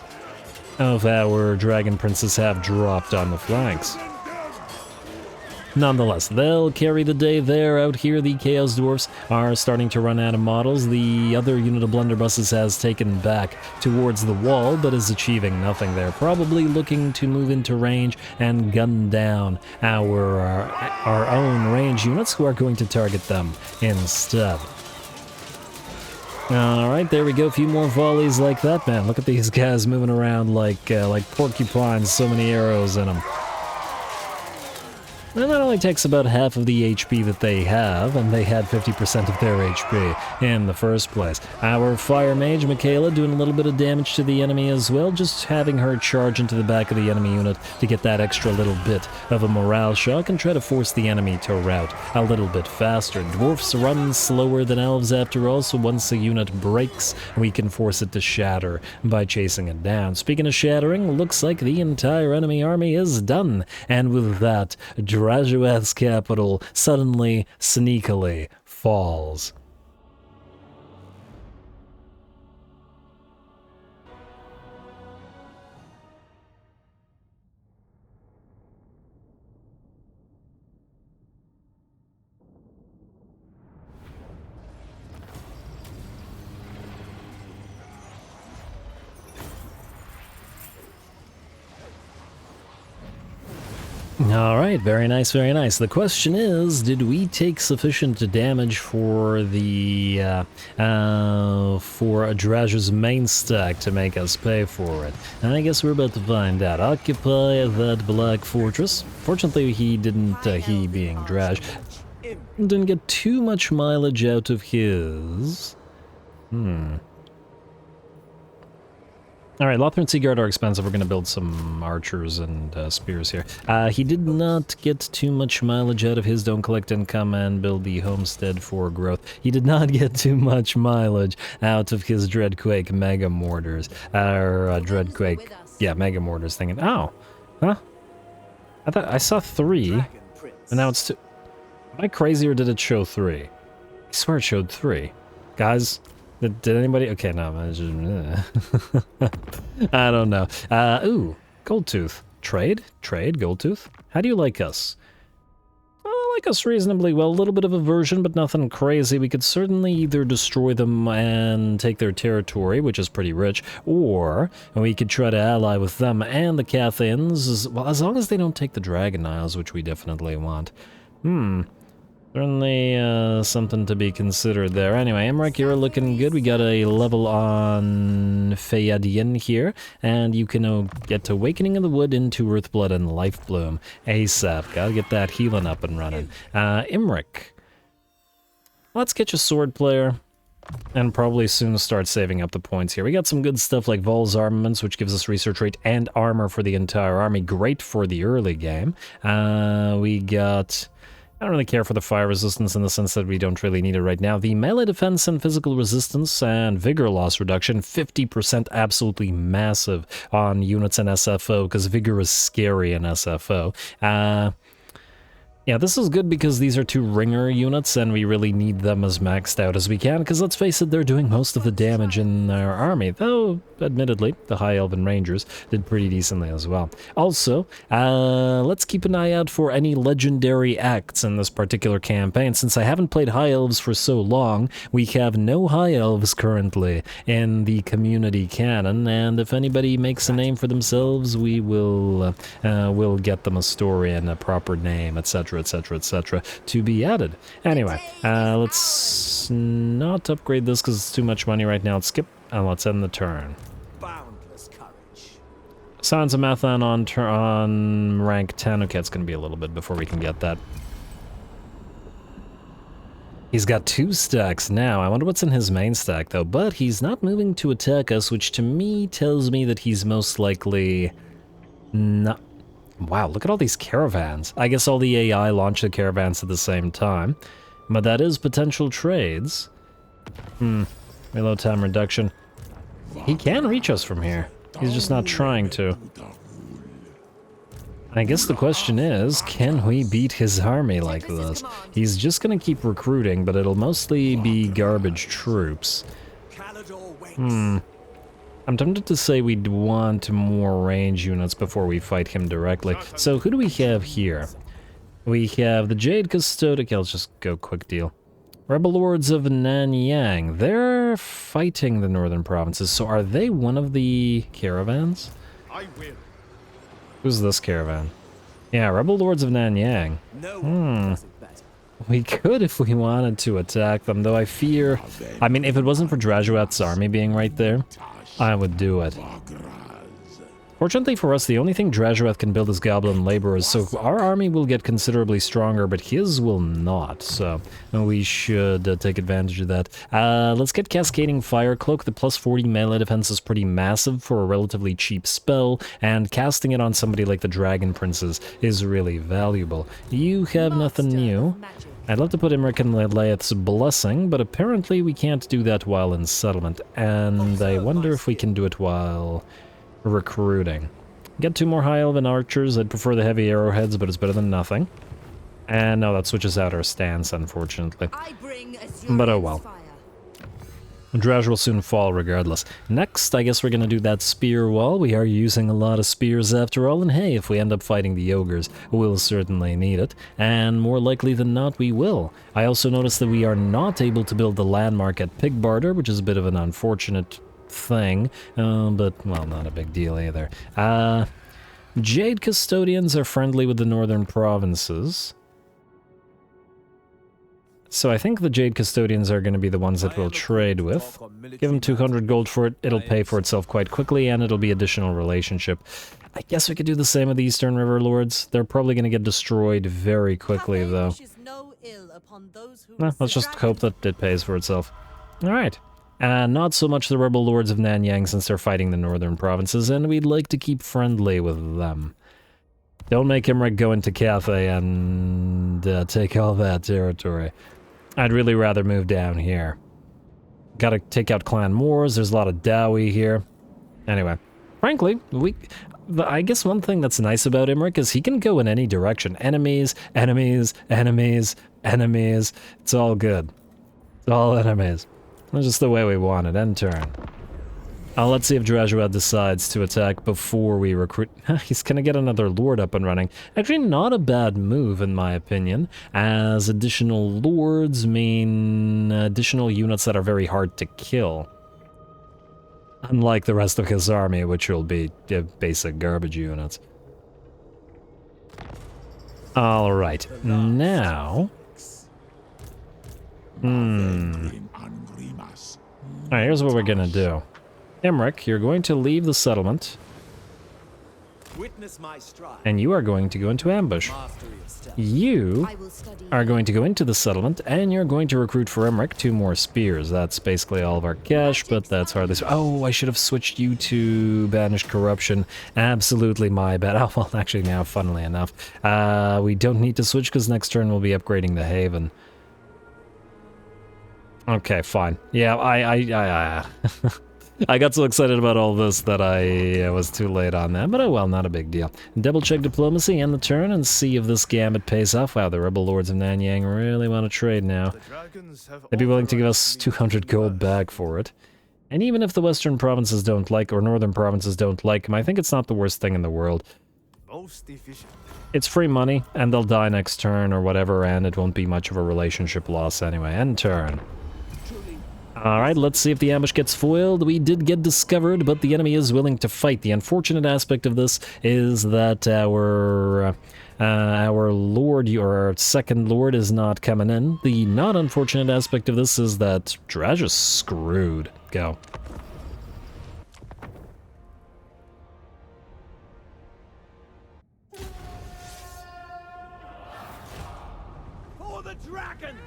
of our Dragon Princes have dropped on the flanks. Nonetheless, they'll carry the day there. Out here, the Chaos Dwarfs are starting to run out of models. The other unit of blunderbusses has taken back towards the wall, but is achieving nothing there. Probably looking to move into range and gun down our own range units, who are going to target them instead. Alright, there we go. A few more volleys like that. Man, look at these guys moving around like porcupines. So many arrows in them. And that only takes about half of the HP that they have, and they had 50% of their HP in the first place. Our Fire Mage, Michaela, doing a little bit of damage to the enemy as well, just having her charge into the back of the enemy unit to get that extra little bit of a morale shock and try to force the enemy to rout a little bit faster. Dwarfs run slower than elves after all, so once a unit breaks, we can force it to shatter by chasing it down. Speaking of shattering, looks like the entire enemy army is done, and with that, Rajuath's capital suddenly, sneakily falls. All right, very nice, very nice. The question is, did we take sufficient damage for the for Adraj's main stack to make us pay for it? And I guess we're about to find out. Occupy that black fortress. Fortunately, he didn't. He being Draj didn't get too much mileage out of his. Alright, Lothar and Seaguard are expensive. We're going to build some archers and spears here. He did not get too much mileage out of his don't collect income and build the homestead for growth. He did not get too much mileage out of his Dreadquake Mega Mortars. Dreadquake, yeah, Mega Mortars thinking. Oh, huh? I thought I saw 3, and now it's 2. Am I crazy or did it show 3? I swear it showed 3. Guys, did anybody? Okay, no, I don't know. Ooh, Goldtooth. Trade, Goldtooth. How do you like us? I like us reasonably well. A little bit of aversion, but nothing crazy. We could certainly either destroy them and take their territory, which is pretty rich, or we could try to ally with them and the Cathans, well, as long as they don't take the Dragon Isles, which we definitely want. Certainly something to be considered there. Anyway, Imrik, you're looking good. We got a level on Fayadian here, and you can get to Awakening of the Wood into Earthblood and Lifebloom ASAP. Gotta get that healing up and running. Imrik, let's get you Sword Player, and probably soon start saving up the points here. We got some good stuff like Vol's Armaments, which gives us research rate and armor for the entire army. Great for the early game. We got... I don't really care for the fire resistance in the sense that we don't really need it right now. The melee defense and physical resistance and vigor loss reduction, 50% absolutely massive on units in SFO, because vigor is scary in SFO. Yeah, this is good because these are 2 ringer units and we really need them as maxed out as we can, because let's face it, they're doing most of the damage in our army, though admittedly the High Elven Rangers did pretty decently as well. Also, let's keep an eye out for any legendary acts in this particular campaign. Since I haven't played High Elves for so long, we have no High Elves currently in the community canon, and if anybody makes a name for themselves, we will we'll get them a story and a proper name, etc. etc, etc, to be added. Anyway, let's not upgrade this because it's too much money right now. Let's skip and let's end the turn. Boundless courage. Sons of Mathan on rank 10. Okay, it's going to be a little bit before we can get that. He's got 2 stacks now. I wonder what's in his main stack though, but he's not moving to attack us, which to me tells me that he's most likely not. Wow, look at all these caravans. I guess all the AI launch the caravans at the same time. But that is potential trades. Reload time reduction. He can reach us from here. He's just not trying to. I guess the question is, can we beat his army like this? He's just gonna keep recruiting, but it'll mostly be garbage troops. I'm tempted to say we'd want more range units before we fight him directly. So who do we have here? We have the Jade Custodian. Okay, let's just go quick deal. Rebel Lords of Nanyang. They're fighting the northern provinces. So are they one of the caravans? I will. Who's this caravan? Yeah, Rebel Lords of Nanyang. We could if we wanted to attack them, though I fear... I mean, if it wasn't for Drajuat's army being right there, I would do it. Fortunately for us, the only thing Drajuath can build is Goblin Laborers, so our army will get considerably stronger, but his will not, so we should take advantage of that. Let's get Cascading Fire Cloak. The plus 40 melee defense is pretty massive for a relatively cheap spell, and casting it on somebody like the Dragon Princes is really valuable. You have nothing new. I'd love to put Imrik in Lelaeth's Blessing, but apparently we can't do that while in settlement, and I wonder if we can do it while recruiting. Get 2 more High Elven Archers. I'd prefer the heavy arrowheads, but it's better than nothing. And no, that switches out our stance, unfortunately. But oh well. Draj will soon fall regardless. Next, I guess we're gonna do that spear wall. We are using a lot of spears after all, and hey, if we end up fighting the ogres, we'll certainly need it. And more likely than not, we will. I also noticed that we are not able to build the landmark at Pigbarter, which is a bit of an unfortunate thing, but, well, not a big deal either. Jade Custodians are friendly with the northern provinces. So I think the Jade Custodians are going to be the ones that we'll trade with. Give them 200 gold for it, it'll pay for itself quite quickly, and it'll be additional relationship. I guess we could do the same with the Eastern River Lords. They're probably going to get destroyed very quickly, though. Let's just hope that it pays for itself. Alright. And not so much the Rebel Lords of Nanyang, since they're fighting the northern provinces, and we'd like to keep friendly with them. Don't make Imrik go into Cathay and take all that territory. I'd really rather move down here. Gotta take out clan wars, there's a lot of Dowie here. Anyway, frankly, I guess one thing that's nice about Imrik is he can go in any direction. Enemies, enemies, enemies, enemies. It's all good. It's all enemies. That's just the way we want it. End turn. Let's see if Drajuad decides to attack before we recruit. He's gonna get another lord up and running. Actually, not a bad move, in my opinion, as additional lords mean additional units that are very hard to kill. Unlike the rest of his army, which will be basic garbage units. Alright, now... Alright, here's what we're gonna do. Imrik, you're going to leave the settlement. Witness my stride. And you are going to go into ambush. You are going to go into the settlement, and you're going to recruit for Imrik 2 more spears. That's basically all of our cash, but that's hardly... Oh, I should have switched you to Banish Corruption. Absolutely my bad. Oh, well, actually now, funnily enough, we don't need to switch because next turn we'll be upgrading the Haven. Okay, fine. Yeah, I got so excited about all this that I was too late on that, but oh well, not a big deal. Double check diplomacy and the turn and see if this gambit pays off. Wow, the Rebel Lords of Nanyang really want to trade now. They'd be willing to give us 200 gold back for it. And even if the western provinces don't like, or northern provinces don't like him, I think it's not the worst thing in the world. It's free money, and they'll die next turn or whatever, and it won't be much of a relationship loss anyway. End turn. Alright, let's see if the ambush gets foiled. We did get discovered, but the enemy is willing to fight. The unfortunate aspect of this is that our lord, or our second lord, is not coming in. The not unfortunate aspect of this is that Draj is screwed. Go. For the dragons!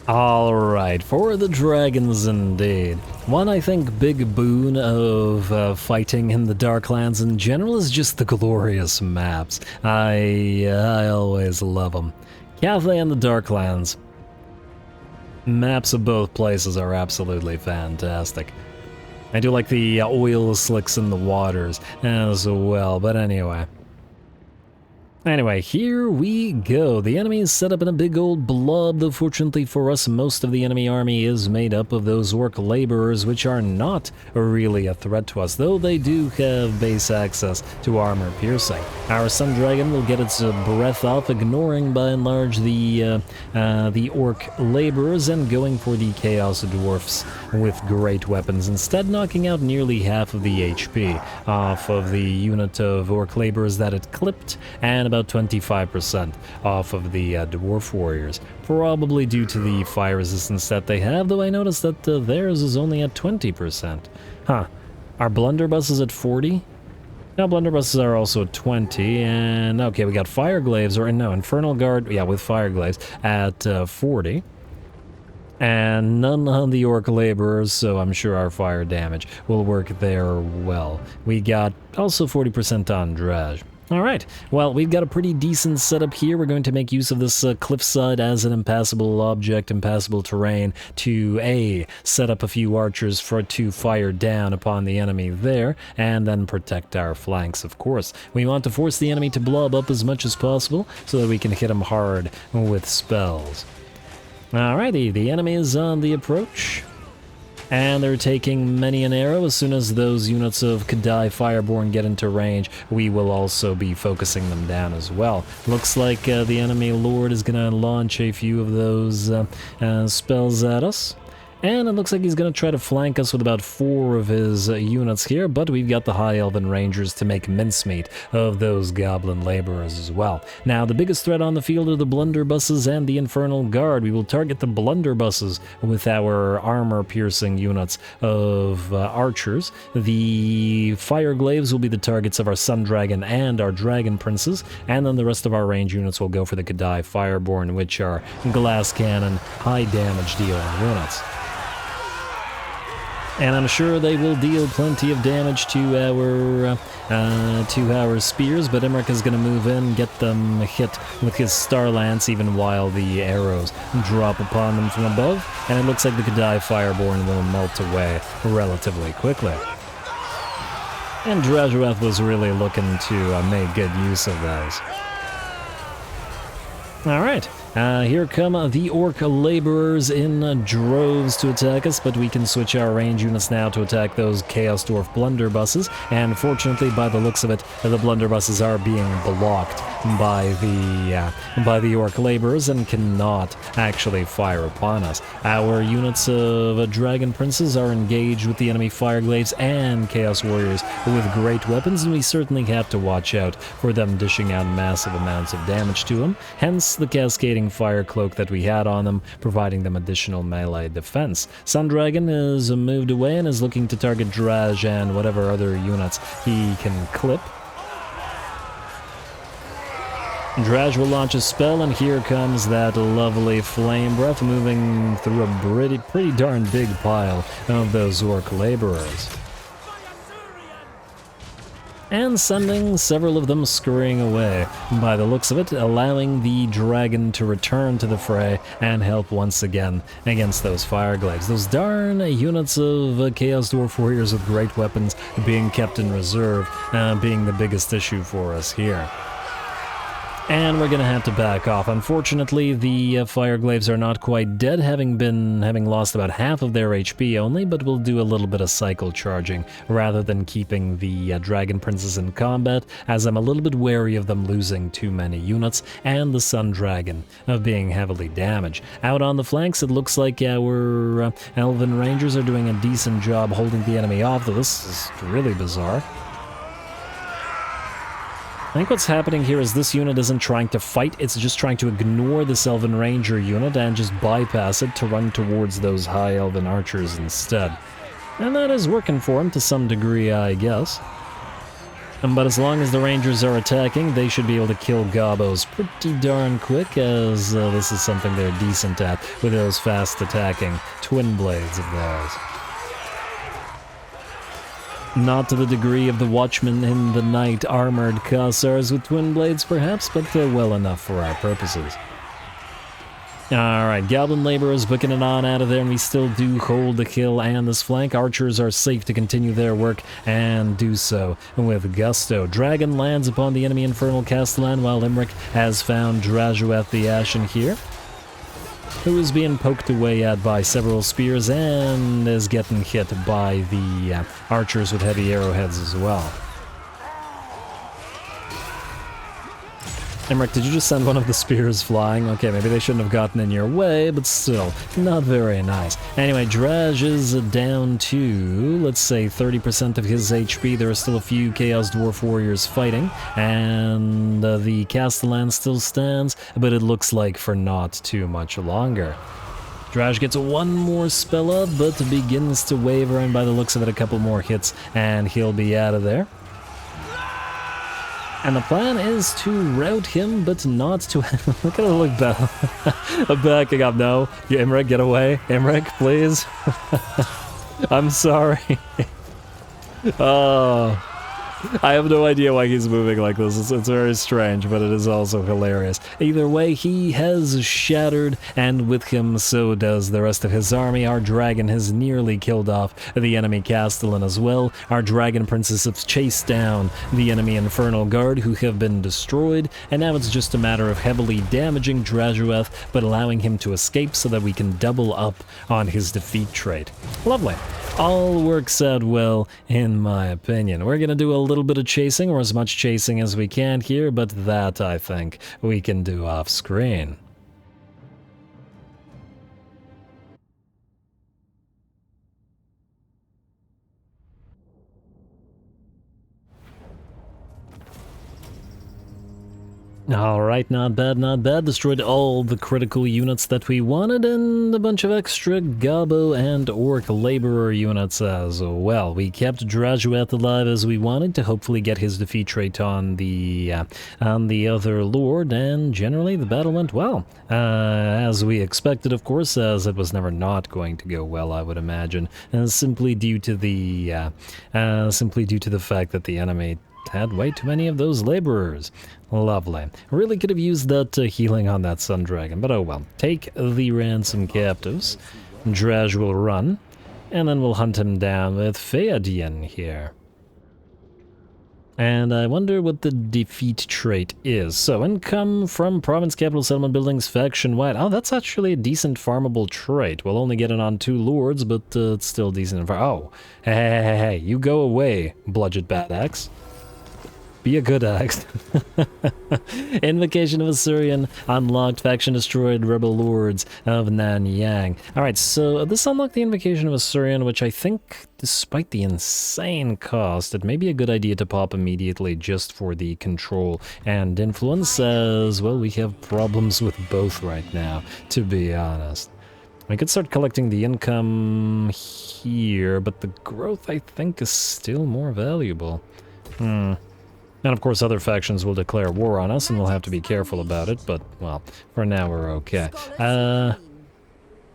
Alright, for the dragons indeed. One, I think, big boon of fighting in the Darklands in general is just the glorious maps. I always love them. Cathay and the Darklands. Maps of both places are absolutely fantastic. I do like the oil slicks in the waters as well, but anyway. Anyway, here we go. The enemy is set up in a big old blob, though fortunately for us, most of the enemy army is made up of those orc laborers, which are not really a threat to us, though they do have base access to armor piercing. Our Sun Dragon will get its breath off, ignoring by and large the orc laborers and going for the Chaos Dwarfs with great weapons, instead knocking out nearly half of the HP off of the unit of orc laborers that it clipped, and about 25% off of the Dwarf Warriors, probably due to the fire resistance that they have, though I noticed that theirs is only at 20%. Huh. Our Blunderbuss is at 40? Now Blunderbusses are also at 20, and okay, we got Fire Glaives, or no, Infernal Guard, yeah, with Fire Glaives, at 40. And none on the Orc Laborers, so I'm sure our fire damage will work there well. We got also 40% on Draj. Alright, well, we've got a pretty decent setup here. We're going to make use of this cliffside as an impassable object, impassable terrain, to A, set up a few archers to fire down upon the enemy there, and then protect our flanks, of course. We want to force the enemy to blob up as much as possible, so that we can hit them hard with spells. Alrighty, the enemy is on the approach. And they're taking many an arrow. As soon as those units of Kadai Fireborn get into range, we will also be focusing them down as well. Looks like the enemy lord is going to launch a few of those spells at us. And it looks like he's going to try to flank us with about 4 of his units here, but we've got the High Elven Rangers to make mincemeat of those Goblin Laborers as well. Now, the biggest threat on the field are the Blunderbusses and the Infernal Guard. We will target the Blunderbusses with our armor-piercing units of archers. The Fireglaves will be the targets of our Sun Dragon and our Dragon Princes, and then the rest of our range units will go for the Kadai Fireborn, which are glass cannon, high damage dealing units. And I'm sure they will deal plenty of damage to our spears, but Imrik is going to move in, get them hit with his Star Lance, even while the arrows drop upon them from above, and it looks like the Kadai Fireborn will melt away relatively quickly. And Drajueth was really looking to make good use of those. Alright, here come the Orc Laborers in droves to attack us, but we can switch our range units now to attack those Chaos Dwarf Blunderbusses, and fortunately, by the looks of it, the Blunderbusses are being blocked by the Orc Laborers and cannot actually fire upon us. Our units of Dragon Princes are engaged with the enemy Fireglaves and Chaos Warriors with great weapons, and we certainly have to watch out for them dishing out massive amounts of damage to them, hence the cascading fire cloak that we had on them, providing them additional melee defense. Sun Dragon is moved away and is looking to target Draj and whatever other units he can clip. Draj will launch a spell, and here comes that lovely Flame Breath moving through a pretty darn big pile of those Orc Laborers, and sending several of them scurrying away, by the looks of it, allowing the dragon to return to the fray and help once again against those Fireglaves. Those darn units of Chaos Dwarf Warriors with great weapons being kept in reserve, being the biggest issue for us here. And we're gonna have to back off. Unfortunately, the Fireglaves are not quite dead, having lost about half of their HP only, but we'll do a little bit of cycle charging rather than keeping the Dragon Princes in combat, as I'm a little bit wary of them losing too many units, and the Sun Dragon of being heavily damaged. Out on the flanks, it looks like our Elven Rangers are doing a decent job holding the enemy off, though this is really bizarre. I think what's happening here is this unit isn't trying to fight, it's just trying to ignore this Elven Ranger unit and just bypass it to run towards those High Elven Archers instead. And that is working for him to some degree, I guess. But as long as the Rangers are attacking, they should be able to kill Gobos pretty darn quick, as this is something they're decent at with those fast-attacking twin blades of theirs. Not to the degree of the Watchmen in the Night armored Khazars with twin blades, perhaps, but well enough for our purposes. Alright, Goblin Laborers booking it on out of there, and we still do hold the kill and this flank. Archers are safe to continue their work, and do so with gusto. Dragon lands upon the enemy Infernal Castellan, while Imrik has found Drajueth the Ashen here, who is being poked away at by several spears and is getting hit by the archers with heavy arrowheads as well. Imrik, did you just send one of the spears flying? Okay, maybe they shouldn't have gotten in your way, but still, not very nice. Anyway, Draj is down to, let's say, 30% of his HP. There are still a few Chaos Dwarf Warriors fighting, and the Castellan still stands, but it looks like for not too much longer. Draj gets one more spell up, but begins to waver, and by the looks of it, a couple more hits, and he'll be out of there. And the plan is to rout him, but not to... Look at it look back. I'm backing up. No. You, Imrik, get away. Imrik, please. I'm sorry. Oh... I have no idea why he's moving like this. It's very strange, but it is also hilarious. Either way, he has shattered, and with him so does the rest of his army. Our dragon has nearly killed off the enemy Castellan as well. Our dragon princes have chased down the enemy Infernal Guard, who have been destroyed, and now it's just a matter of heavily damaging Drajueth, but allowing him to escape so that we can double up on his defeat trait. Lovely. All works out well, in my opinion. We're gonna do a little bit of chasing, or as much chasing as we can here, but that, I think, we can do off-screen. Alright, not bad, not bad. Destroyed all the critical units that we wanted, and a bunch of extra Gobbo and Orc Laborer units as well. We kept Drajuet alive as we wanted to hopefully get his defeat rate on the other Lord, and generally the battle went well. As we expected, of course, as it was never not going to go well, I would imagine, simply due to the fact that the enemy had way too many of those laborers. Lovely. Really could have used that healing on that Sun Dragon, but oh well. Take the ransom captives. Draj will run, and then we'll hunt him down with Phaedian here. And I wonder what the defeat trait is. So, income from province capital settlement buildings faction-wide. Oh, that's actually a decent farmable trait. We'll only get it on 2 lords, but it's still decent. Oh, hey, you go away, Bludgeon Bad Axe. Be a good axe. Invocation of Assyrian unlocked, faction destroyed, rebel lords of Nanyang. Alright, so this unlocked the Invocation of Assyrian, which I think, despite the insane cost, it may be a good idea to pop immediately just for the control and influence, as, well, we have problems with both right now, to be honest. We could start collecting the income here, but the growth, I think, is still more valuable. And of course other factions will declare war on us and we'll have to be careful about it, but, well, for now we're okay. Do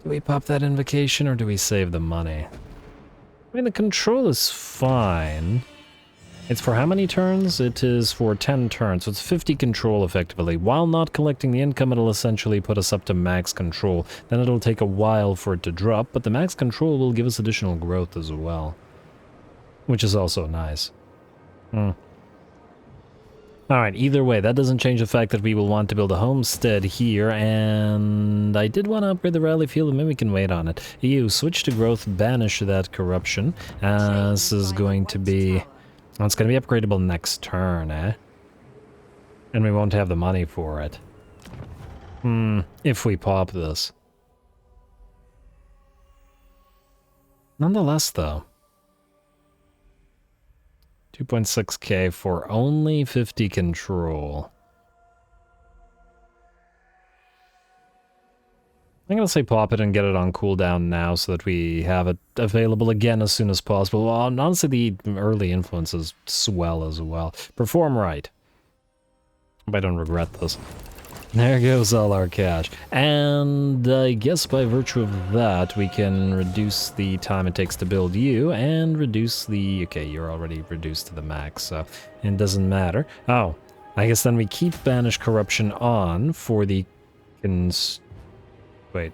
we pop that invocation or do we save the money? I mean, the control is fine. It's for how many turns? It is for 10 turns, so it's 50 control effectively. While not collecting the income, it'll essentially put us up to max control. Then it'll take a while for it to drop, but the max control will give us additional growth as well. Which is also nice. Alright, either way, that doesn't change the fact that we will want to build a homestead here, and I did want to upgrade the rally field, and maybe we can wait on it. You switch to growth, banish that corruption. This is going to be... Well, it's going to be upgradable next turn, eh? And we won't have the money for it. If we pop this. Nonetheless, though. 2.6k for only 50 control. I'm gonna say pop it and get it on cooldown now so that we have it available again as soon as possible. Well, honestly, the early influences swell as well. Perform right. Hope I don't regret this. There goes all our cash. And I guess by virtue of that, we can reduce the time it takes to build you and reduce the... Okay, you're already reduced to the max, so it doesn't matter. Oh, I guess then we keep Banish Corruption on for the... Wait.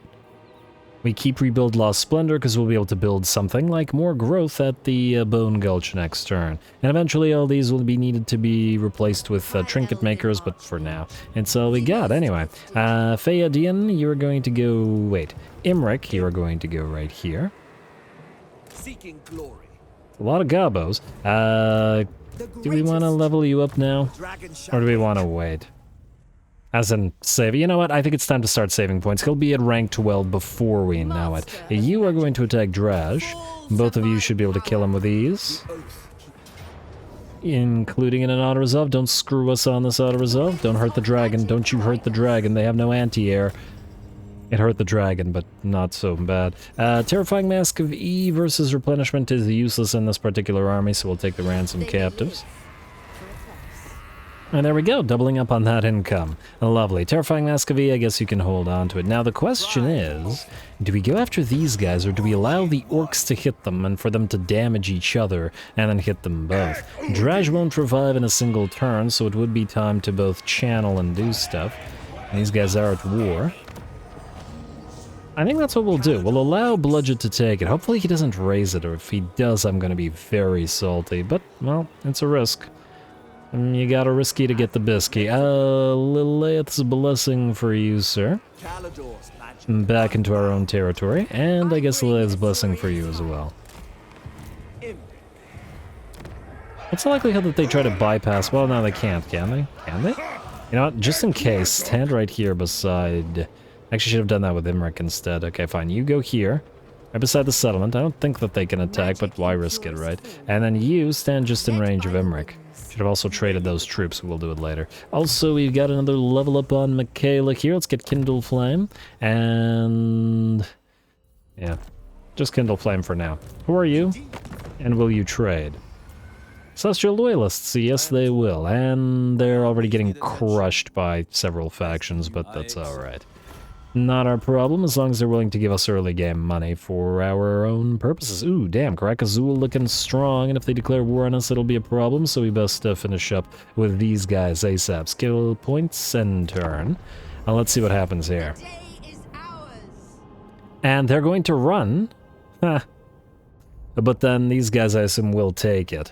We keep Rebuild Lost Splendor because we'll be able to build something like more growth at the Bone Gulch next turn. And eventually all these will be needed to be replaced with Trinket Makers, but for now, it's all we got anyway. Phaedian, you are going to go... Wait. Imrik, you are going to go right here. Seeking glory. A lot of Gobbos. Do we want to level you up now? Or do we want to wait? As in, save. You know what? I think it's time to start saving points. He'll be at rank 12 before we know it. You are going to attack Draj. Both of you should be able to kill him with ease. Including in an auto-resolve. Don't screw us on this auto-resolve. Don't hurt the dragon. Don't you hurt the dragon. They have no anti-air. It hurt the dragon, but not so bad. Terrifying Mask of E versus Replenishment is useless in this particular army, so we'll take the ransom captives. And there we go, doubling up on that income. Lovely. Terrifying Mask of E, I guess you can hold on to it. Now the question is, do we go after these guys, or do we allow the orcs to hit them and for them to damage each other and then hit them both? Draj won't revive in a single turn, so it would be time to both channel and do stuff. These guys are at war. I think that's what we'll do. We'll allow Bludgeon to take it. Hopefully he doesn't raise it, or if he does, I'm going to be very salty. But, well, it's a risk. You gotta risky to get the bisky. Lilith's blessing for you, sir. Back into our own territory. And I guess Lilith's blessing for you as well. What's the likelihood that they try to bypass? Well, no, they can't, can they? Can they? You know what? Just in case, stand right here beside... Actually, should have done that with Imrik instead. Okay, fine. You go here. Right beside the settlement. I don't think that they can attack, but why risk it, right? And then you stand just in range of Imrik. Should have also traded those troops, we'll do it later. Also, we've got another level up on Michaela here. Let's get Kindle Flame, and... yeah, just Kindle Flame for now. Who are you? And will you trade? Celestial Loyalists, yes they will, and they're already getting crushed by several factions, but that's alright. Not our problem, as long as they're willing to give us early game money for our own purposes. Ooh, damn, Karakazul looking strong, and if they declare war on us, it'll be a problem, so we best finish up with these guys ASAP. Skill points and turn. Now let's see what happens here. And they're going to run. Huh. But then these guys, I assume, will take it.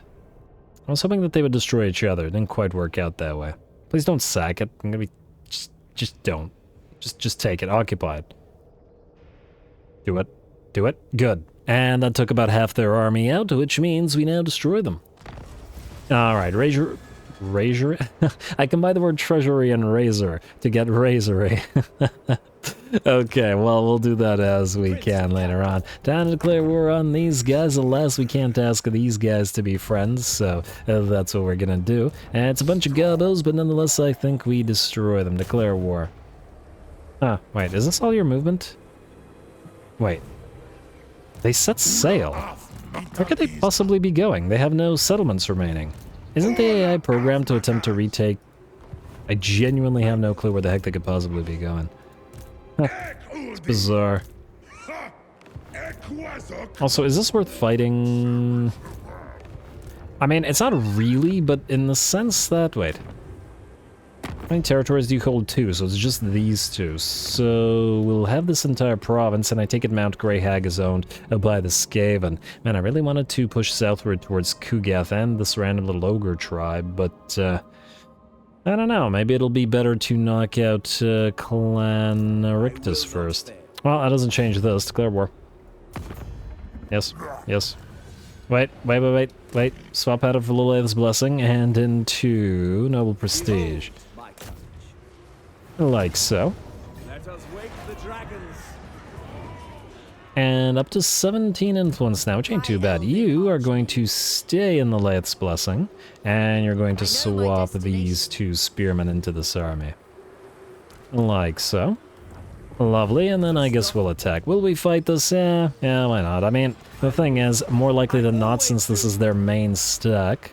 I was hoping that they would destroy each other. It didn't quite work out that way. Please don't sack it. I'm gonna be... Just don't. Just take it. Occupy it. Do it. Do it. Good. And that took about half their army out, which means we now destroy them. Alright, Razor... Razor? I combine the word treasury and razor to get razory. Okay, well, we'll do that as we can later on. Time to declare war on these guys. Alas, we can't ask these guys to be friends, so that's what we're gonna do. And it's a bunch of gobos, but nonetheless, I think we destroy them. Declare war. Huh, wait, is this all your movement? Wait. They set sail. Where could they possibly be going? They have no settlements remaining. Isn't the AI programmed to attempt to retake? I genuinely have no clue where the heck they could possibly be going. It's bizarre. Also, is this worth fighting? I mean, it's not really, but in the sense that... wait. How many territories do you hold? 2, so it's just these 2. So we'll have this entire province, and I take it Mount Greyhag is owned by the Skaven. Man, I really wanted to push southward towards Kugath and this random little ogre tribe, but I don't know, maybe it'll be better to knock out Clan Rictus first. Well, that doesn't change this. Declare war. Yes, yes. Wait. Swap out of Lilith's Blessing and into Noble Prestige. Like so. Let us wake the dragons. And up to 17 influence now, which ain't too bad. You are going to stay in the Lilith's Blessing, and you're going to swap these 2 spearmen into this army. Like so. Lovely, and then I guess we'll attack. Will we fight this? Yeah, why not? I mean, the thing is, more likely than not, since this is their main stack,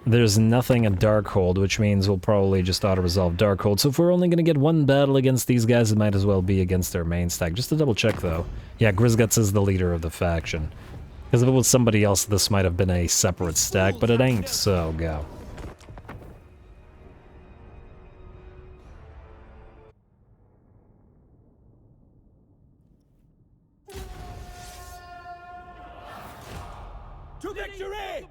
there's nothing at Darkhold, which means we'll probably just auto-resolve Darkhold. So if we're only going to get one battle against these guys, it might as well be against their main stack. Just to double check, though. Yeah, Grizguts is the leader of the faction. Because if it was somebody else, this might have been a separate stack, but it ain't, so go. To victory!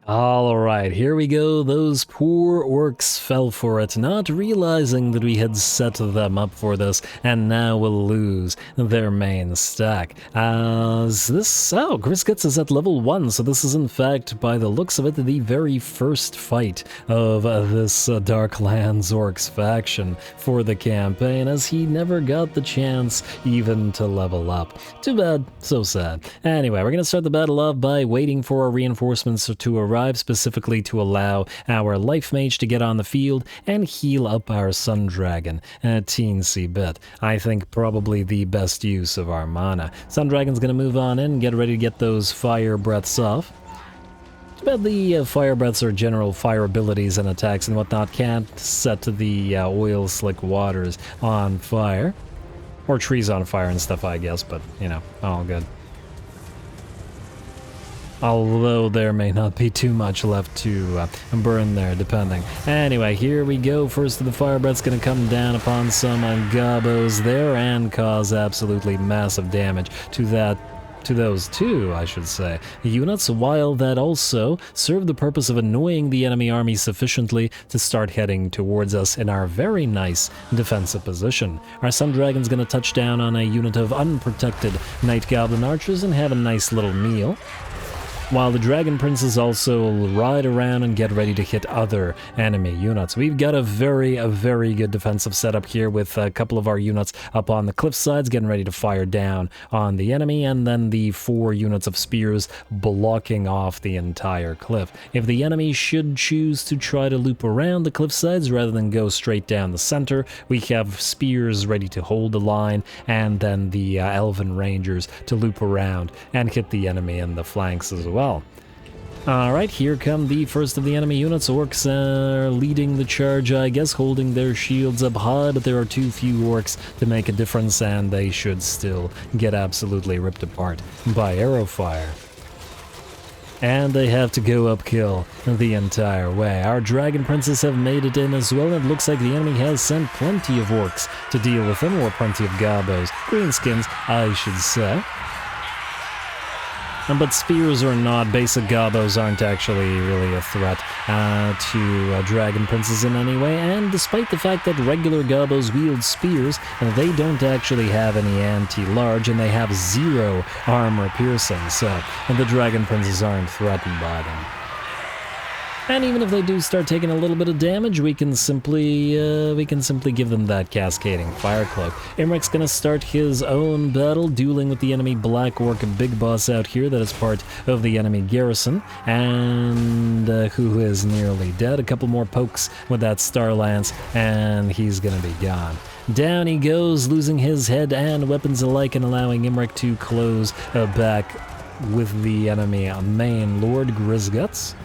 Alright, here we go. Those poor orcs fell for it, not realizing that we had set them up for this, and now will lose their main stack. As this... oh, Grizguts is at level 1, so this is in fact, by the looks of it, the very first fight of this Darklands Orcs faction for the campaign, as he never got the chance even to level up. Too bad, so sad. Anyway, we're gonna start the battle off by waiting for our reinforcements to arrive, specifically to allow our Life Mage to get on the field and heal up our Sun Dragon a teensy bit. I think probably the best use of our mana. Sun Dragon's gonna move on in, get ready to get those fire breaths off. Too bad the fire breaths or general fire abilities and attacks and whatnot can't set the oil slick waters on fire. Or trees on fire and stuff, I guess, but, you know, all good. Although there may not be too much left to burn there, depending. Anyway, here we go. First of the fire breath's gonna come down upon some gobos there and cause absolutely massive damage to those 2, I should say, units, while that also serve the purpose of annoying the enemy army sufficiently to start heading towards us in our very nice defensive position. Our Sun Dragon's gonna touch down on a unit of unprotected Night Goblin archers and have a nice little meal. while the Dragon Princes also ride around and get ready to hit other enemy units. We've got a very good defensive setup here with a couple of our units up on the cliff sides getting ready to fire down on the enemy, and then the 4 units of spears blocking off the entire cliff. If the enemy should choose to try to loop around the cliff sides rather than go straight down the center, we have spears ready to hold the line, and then the Elven Rangers to loop around and hit the enemy in the flanks as well. Alright, here come the first of the enemy units. Orcs are leading the charge, I guess, holding their shields up high, but there are too few orcs to make a difference, and they should still get absolutely ripped apart by arrow fire. And they have to go uphill the entire way. Our Dragon Princes have made it in as well, and it looks like the enemy has sent plenty of orcs to deal with them, or plenty of gobos. Greenskins, I should say. But spears or not, basic gobos aren't actually really a threat to Dragon Princes in any way, and despite the fact that regular gobos wield spears, they don't actually have any anti-large, and they have 0 armor piercing, so the Dragon Princes aren't threatened by them. And even if they do start taking a little bit of damage, we can simply give them that cascading fire cloak. Imrik's gonna start his own battle, dueling with the enemy Black Orc big boss out here that is part of the enemy garrison, and who is nearly dead. A couple more pokes with that Star Lance, and he's gonna be gone. Down he goes, losing his head and weapons alike, and allowing Imrik to close back with the enemy main Lord Grisguts.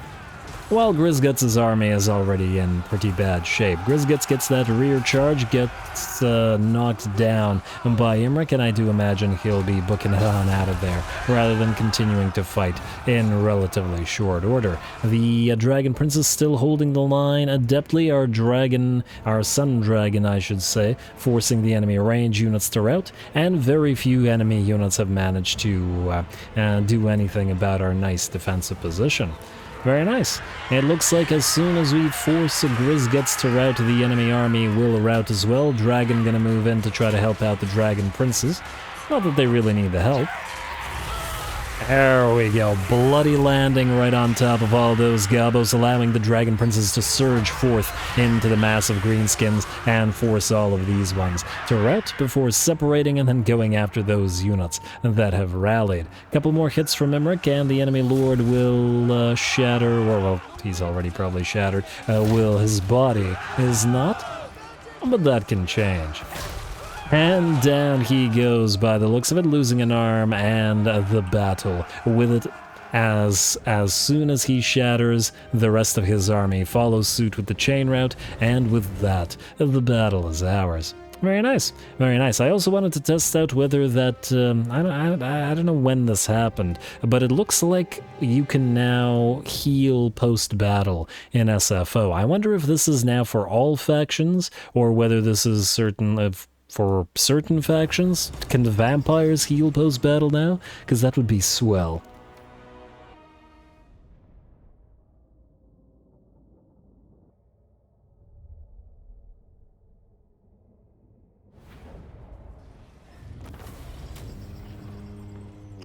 While Grisguts' army is already in pretty bad shape. Grisguts gets that rear charge, gets knocked down by Imrik, and I do imagine he'll be booking it on out of there, rather than continuing to fight in relatively short order. The Dragon Prince is still holding the line adeptly, our Sun Dragon, I should say, forcing the enemy range units to rout, and very few enemy units have managed to do anything about our nice defensive position. Very nice. It looks like as soon as we force a Grisguts to rout, the enemy army will rout as well. Dragon gonna move in to try to help out the Dragon Princes. Not that they really need the help. There we go, bloody landing right on top of all those gobos, allowing the Dragon Princes to surge forth into the mass of greenskins and force all of these ones to rout before separating and then going after those units that have rallied. A couple more hits from Imrik and the enemy lord will shatter, or well, he's already probably shattered, will his body is not, but that can change. And down he goes by the looks of it, losing an arm, and the battle with it as soon as he shatters, the rest of his army follows suit with the chain rout, and with that, the battle is ours. Very nice, very nice. I also wanted to test out whether that, I don't know when this happened, but it looks like you can now heal post-battle in SFO. I wonder if this is now for all factions, or whether this is for certain factions. Can the vampires heal post-battle now? Because that would be swell.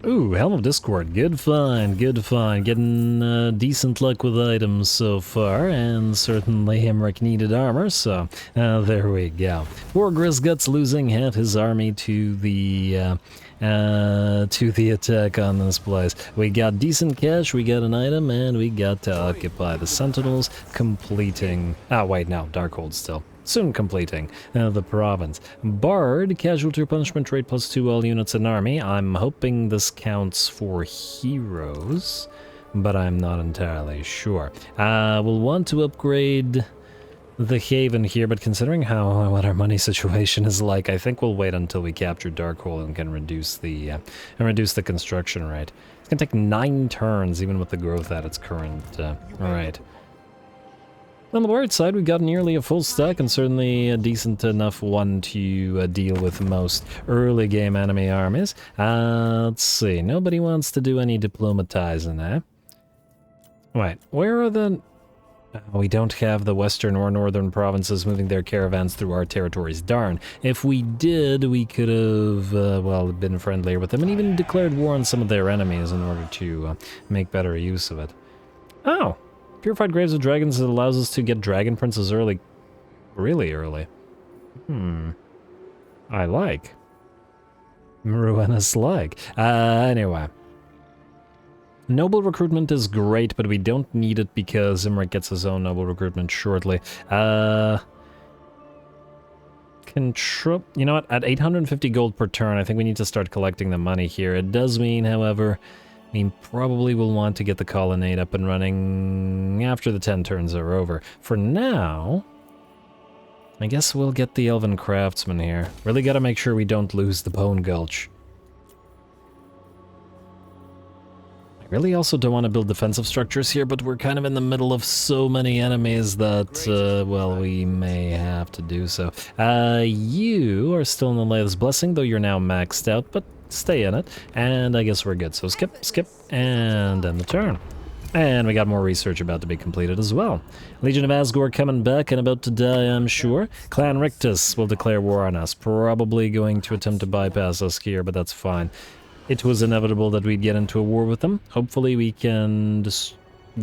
Ooh, Helm of Discord, good find, good find. Getting decent luck with items so far, and certainly Imrik needed armor, so there we go. Poor Grisguts losing half his army to the attack on this place. We got decent cash, we got an item, and we got to occupy the Sentinels, completing... Ah, wait, no, Darkhold still. Soon completing the province. Bard, casualty or punishment rate +2 all units in army. I'm hoping this counts for heroes, but I'm not entirely sure. We'll want to upgrade the Haven here, but considering what our money situation is like, I think we'll wait until we capture Darkhold and can reduce the construction rate. It's gonna take 9 turns, even with the growth at its current rate. On the Bard side, we got nearly a full stack, and certainly a decent enough one to deal with most early game enemy armies. Let's see, nobody wants to do any diplomatizing, eh? Wait, where are the... We don't have the western or northern provinces moving their caravans through our territories. Darn. If we did, we could have, well, been friendlier with them and even declared war on some of their enemies in order to make better use of it. Oh! Purified Graves of Dragons allows us to get Dragon Princes early. Really early. I like. Ruinous like. Anyway. Noble recruitment is great, but we don't need it because Imrik gets his own noble recruitment shortly. Control. You know what? At 850 gold per turn, I think we need to start collecting the money here. It does mean, however, we probably will want to get the colonnade up and running after the 10 turns are over. For now, I guess we'll get the Elven Craftsman here. Really gotta make sure we don't lose the Bone Gulch. Really also don't want to build defensive structures here, but we're kind of in the middle of so many enemies that, well, we may have to do so. You are still in the Latest Blessing, though you're now maxed out, but stay in it, and I guess we're good. So skip, and end the turn. And we got more research about to be completed as well. Legion of Asgore coming back and about to die, I'm sure. Clan Rictus will declare war on us, probably going to attempt to bypass us here, but that's fine. It was inevitable that we'd get into a war with them. Hopefully we can just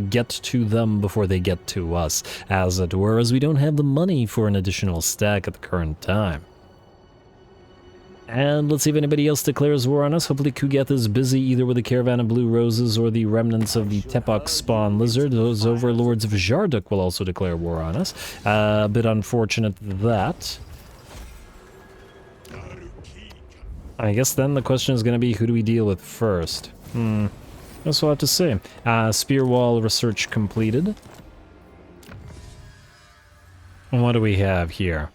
get to them before they get to us, as it were, as we don't have the money for an additional stack at the current time. And let's see if anybody else declares war on us. Hopefully Kugath is busy either with the Caravan of Blue Roses or the remnants of the Tepok spawn lizard. Those overlords of Jarduk will also declare war on us. A bit unfortunate that. I guess then the question is going to be, who do we deal with first? Guess we'll have to see. Spear wall research completed. And what do we have here?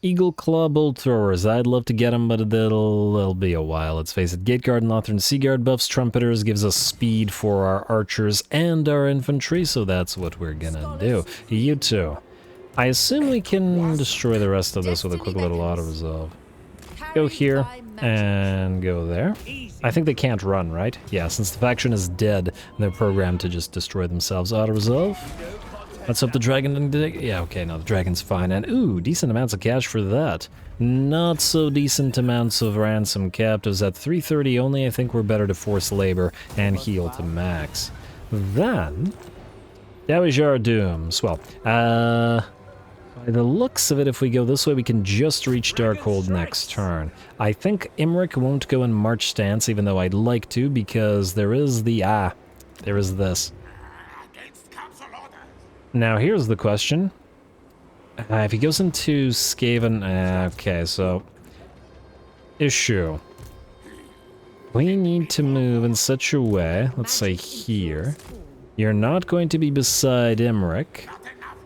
Eagle Claw Bolt Throwers. I'd love to get them, but it'll be a while, let's face it. Gateguard and Lothran Seaguard buffs Trumpeters, gives us speed for our archers and our infantry, so that's what we're gonna do. You two. I assume we can destroy the rest of this with a quick little auto-resolve. Go here, and go there. I think they can't run, right? Yeah, since the faction is dead, they're programmed to just destroy themselves. Auto-resolve. Let's hope the dragon didn't... Yeah, okay, no, the dragon's fine. And, ooh, decent amounts of cash for that. Not so decent amounts of ransom captives. At 330 only, I think we're better to force labor and heal to max. Then... Dawijar Dooms. Well, by the looks of it, if we go this way, we can just reach Darkhold next turn. I think Imrik won't go in March stance, even though I'd like to, because there is the... there is this. Now, here's the question. If he goes into Skaven... okay, so... Issue. We need to move in such a way, let's say here. You're not going to be beside Imrik.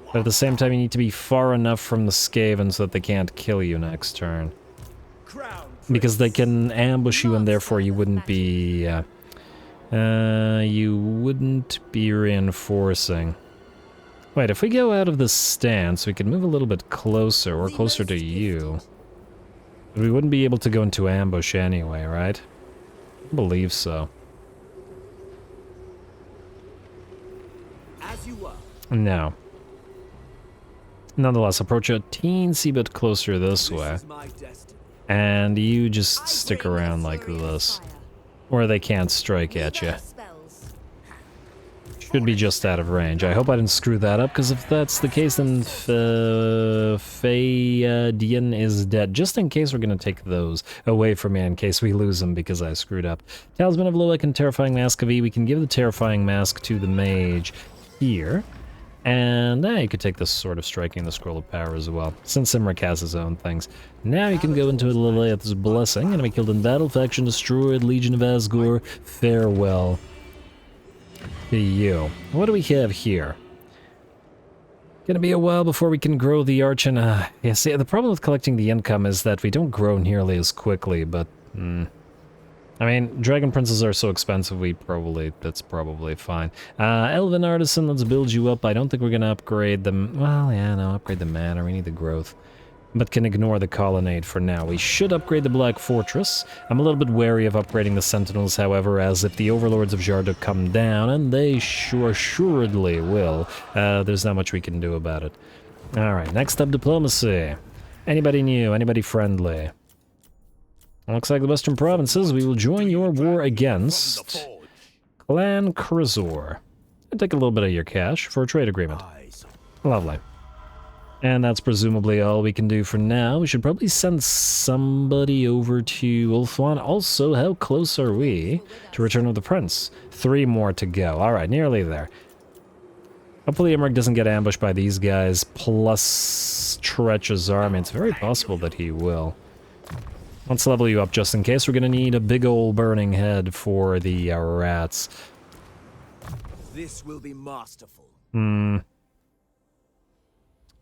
But at the same time, you need to be far enough from the Skaven so that they can't kill you next turn. Because they can ambush you, and therefore you wouldn't be... you wouldn't be reinforcing. Wait, if we go out of this stance, we could move a little bit closer, or closer to you. But we wouldn't be able to go into ambush anyway, right? I believe so. As you are. No. Nonetheless, approach a teensy bit closer this way. And you just stick around like this. Where they can't strike at you. Should be just out of range. I hope I didn't screw that up, because if that's the case, then Dian is dead. Just in case, we're going to take those away from me in case we lose them because I screwed up. Talisman of Loic and Terrifying Mask of E. We can give the Terrifying Mask to the mage here. And you could take this Sword of Striking, the Scroll of Power as well, since Imrik has his own things. Now you can go into Lilith's Blessing. Enemy killed in battle, faction destroyed, Legion of Asgore, farewell to you. What do we have here? Gonna be a while before we can grow the arch and, yeah, see, the problem with collecting the income is that we don't grow nearly as quickly, but, I mean, Dragon Princes are so expensive, that's probably fine. Elven Artisan, let's build you up. I don't think we're gonna upgrade them. Well, yeah, no, upgrade the manor. We need the growth. but can ignore the colonnade for now. We should upgrade the Black Fortress. I'm a little bit wary of upgrading the Sentinels, however, as if the Overlords of Jarduk come down, and they assuredly will, there's not much we can do about it. Alright, next up, diplomacy. Anybody new? Anybody friendly? Looks like the Western Provinces. We will join your war against Clan Caledor. I'll take a little bit of your cash for a trade agreement. Lovely. And that's presumably all we can do for now. We should probably send somebody over to Ulthuan. Also, how close are we to Return of the Prince? 3 more to go. Alright, nearly there. Hopefully Imrik doesn't get ambushed by these guys, plus stretches army. It's very possible that he will. Let's level you up just in case. We're going to need a big old burning head for the rats. This will be masterful.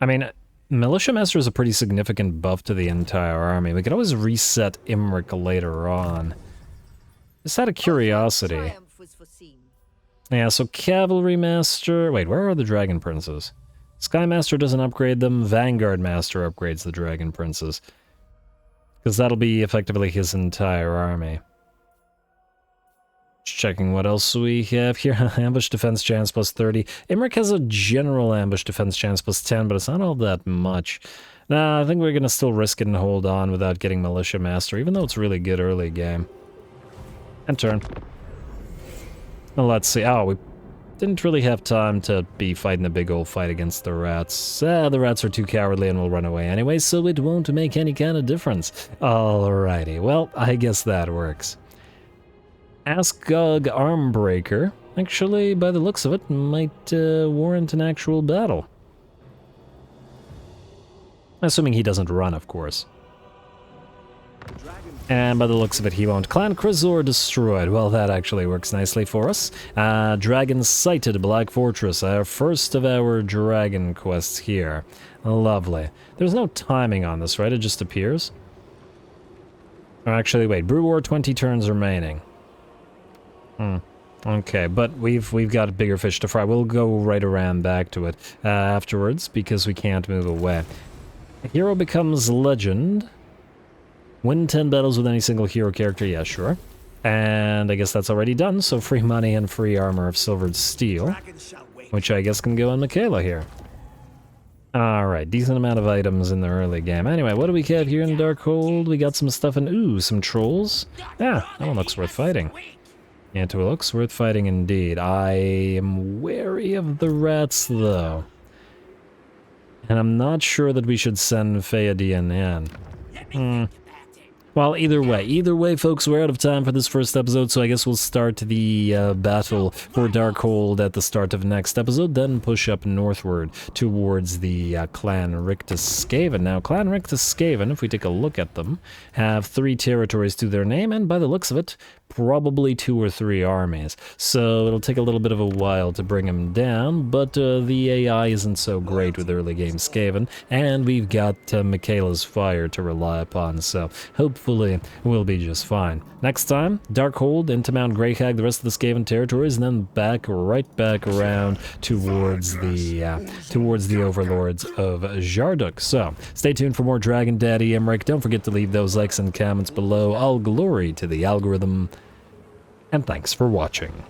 I mean, Militia Master is a pretty significant buff to the entire army. We could always reset Imrik later on. Just out of curiosity. Yeah, so Cavalry Master... Wait, where are the Dragon Princes? Sky Master doesn't upgrade them. Vanguard Master upgrades the Dragon Princes. Because that'll be effectively his entire army. Just checking what else we have here. Ambush defense chance plus 30. Imrik has a general ambush defense chance plus 10, but it's not all that much. Nah, I think we're going to still risk it and hold on without getting Militia Master, even though it's really good early game. And turn. Well, let's see. Oh, we didn't really have time to be fighting a big old fight against the rats. The rats are too cowardly and will run away anyway, so it won't make any kind of difference. Alrighty, well, I guess that works. Asgog Armbreaker, actually, by the looks of it, might warrant an actual battle. Assuming he doesn't run, of course. And by the looks of it, he won't. Clan Caledor destroyed. Well, that actually works nicely for us. Dragon sighted Black Fortress, our first of our dragon quests here. Lovely. There's no timing on this, right? It just appears? Or actually, wait. Brew War 20 turns remaining. Okay, but we've got bigger fish to fry. We'll go right around back to it afterwards, because we can't move away. A hero becomes legend. Win 10 battles with any single hero character, yeah, sure. And I guess that's already done, so free money and free armor of silvered steel. Which I guess can go on Michaela here. Alright, decent amount of items in the early game. Anyway, what do we have here in Darkhold? We got some stuff in... Ooh, some trolls? Yeah, that one looks worth fighting. Yeah, it looks worth fighting indeed. I am wary of the rats, though. And I'm not sure that we should send Theoden in. Well, either way, folks, we're out of time for this first episode, so I guess we'll start the battle for Darkhold at the start of next episode, then push up northward towards the Clan Rictus Skaven. Now, Clan Rictus Skaven, if we take a look at them, have 3 territories to their name, and by the looks of it, probably 2 or 3 armies. So it'll take a little bit of a while to bring them down, but the AI isn't so great with early game Skaven, and we've got Michaela's Fire to rely upon, so hopefully we'll be just fine. Next time, Darkhold into Mount Greyhag, the rest of the Skaven territories, and then right back around towards the Overlords of Jarduk. So, stay tuned for more Dragon Daddy Imrik. Don't forget to leave those likes and comments below. All glory to the algorithm. And thanks for watching.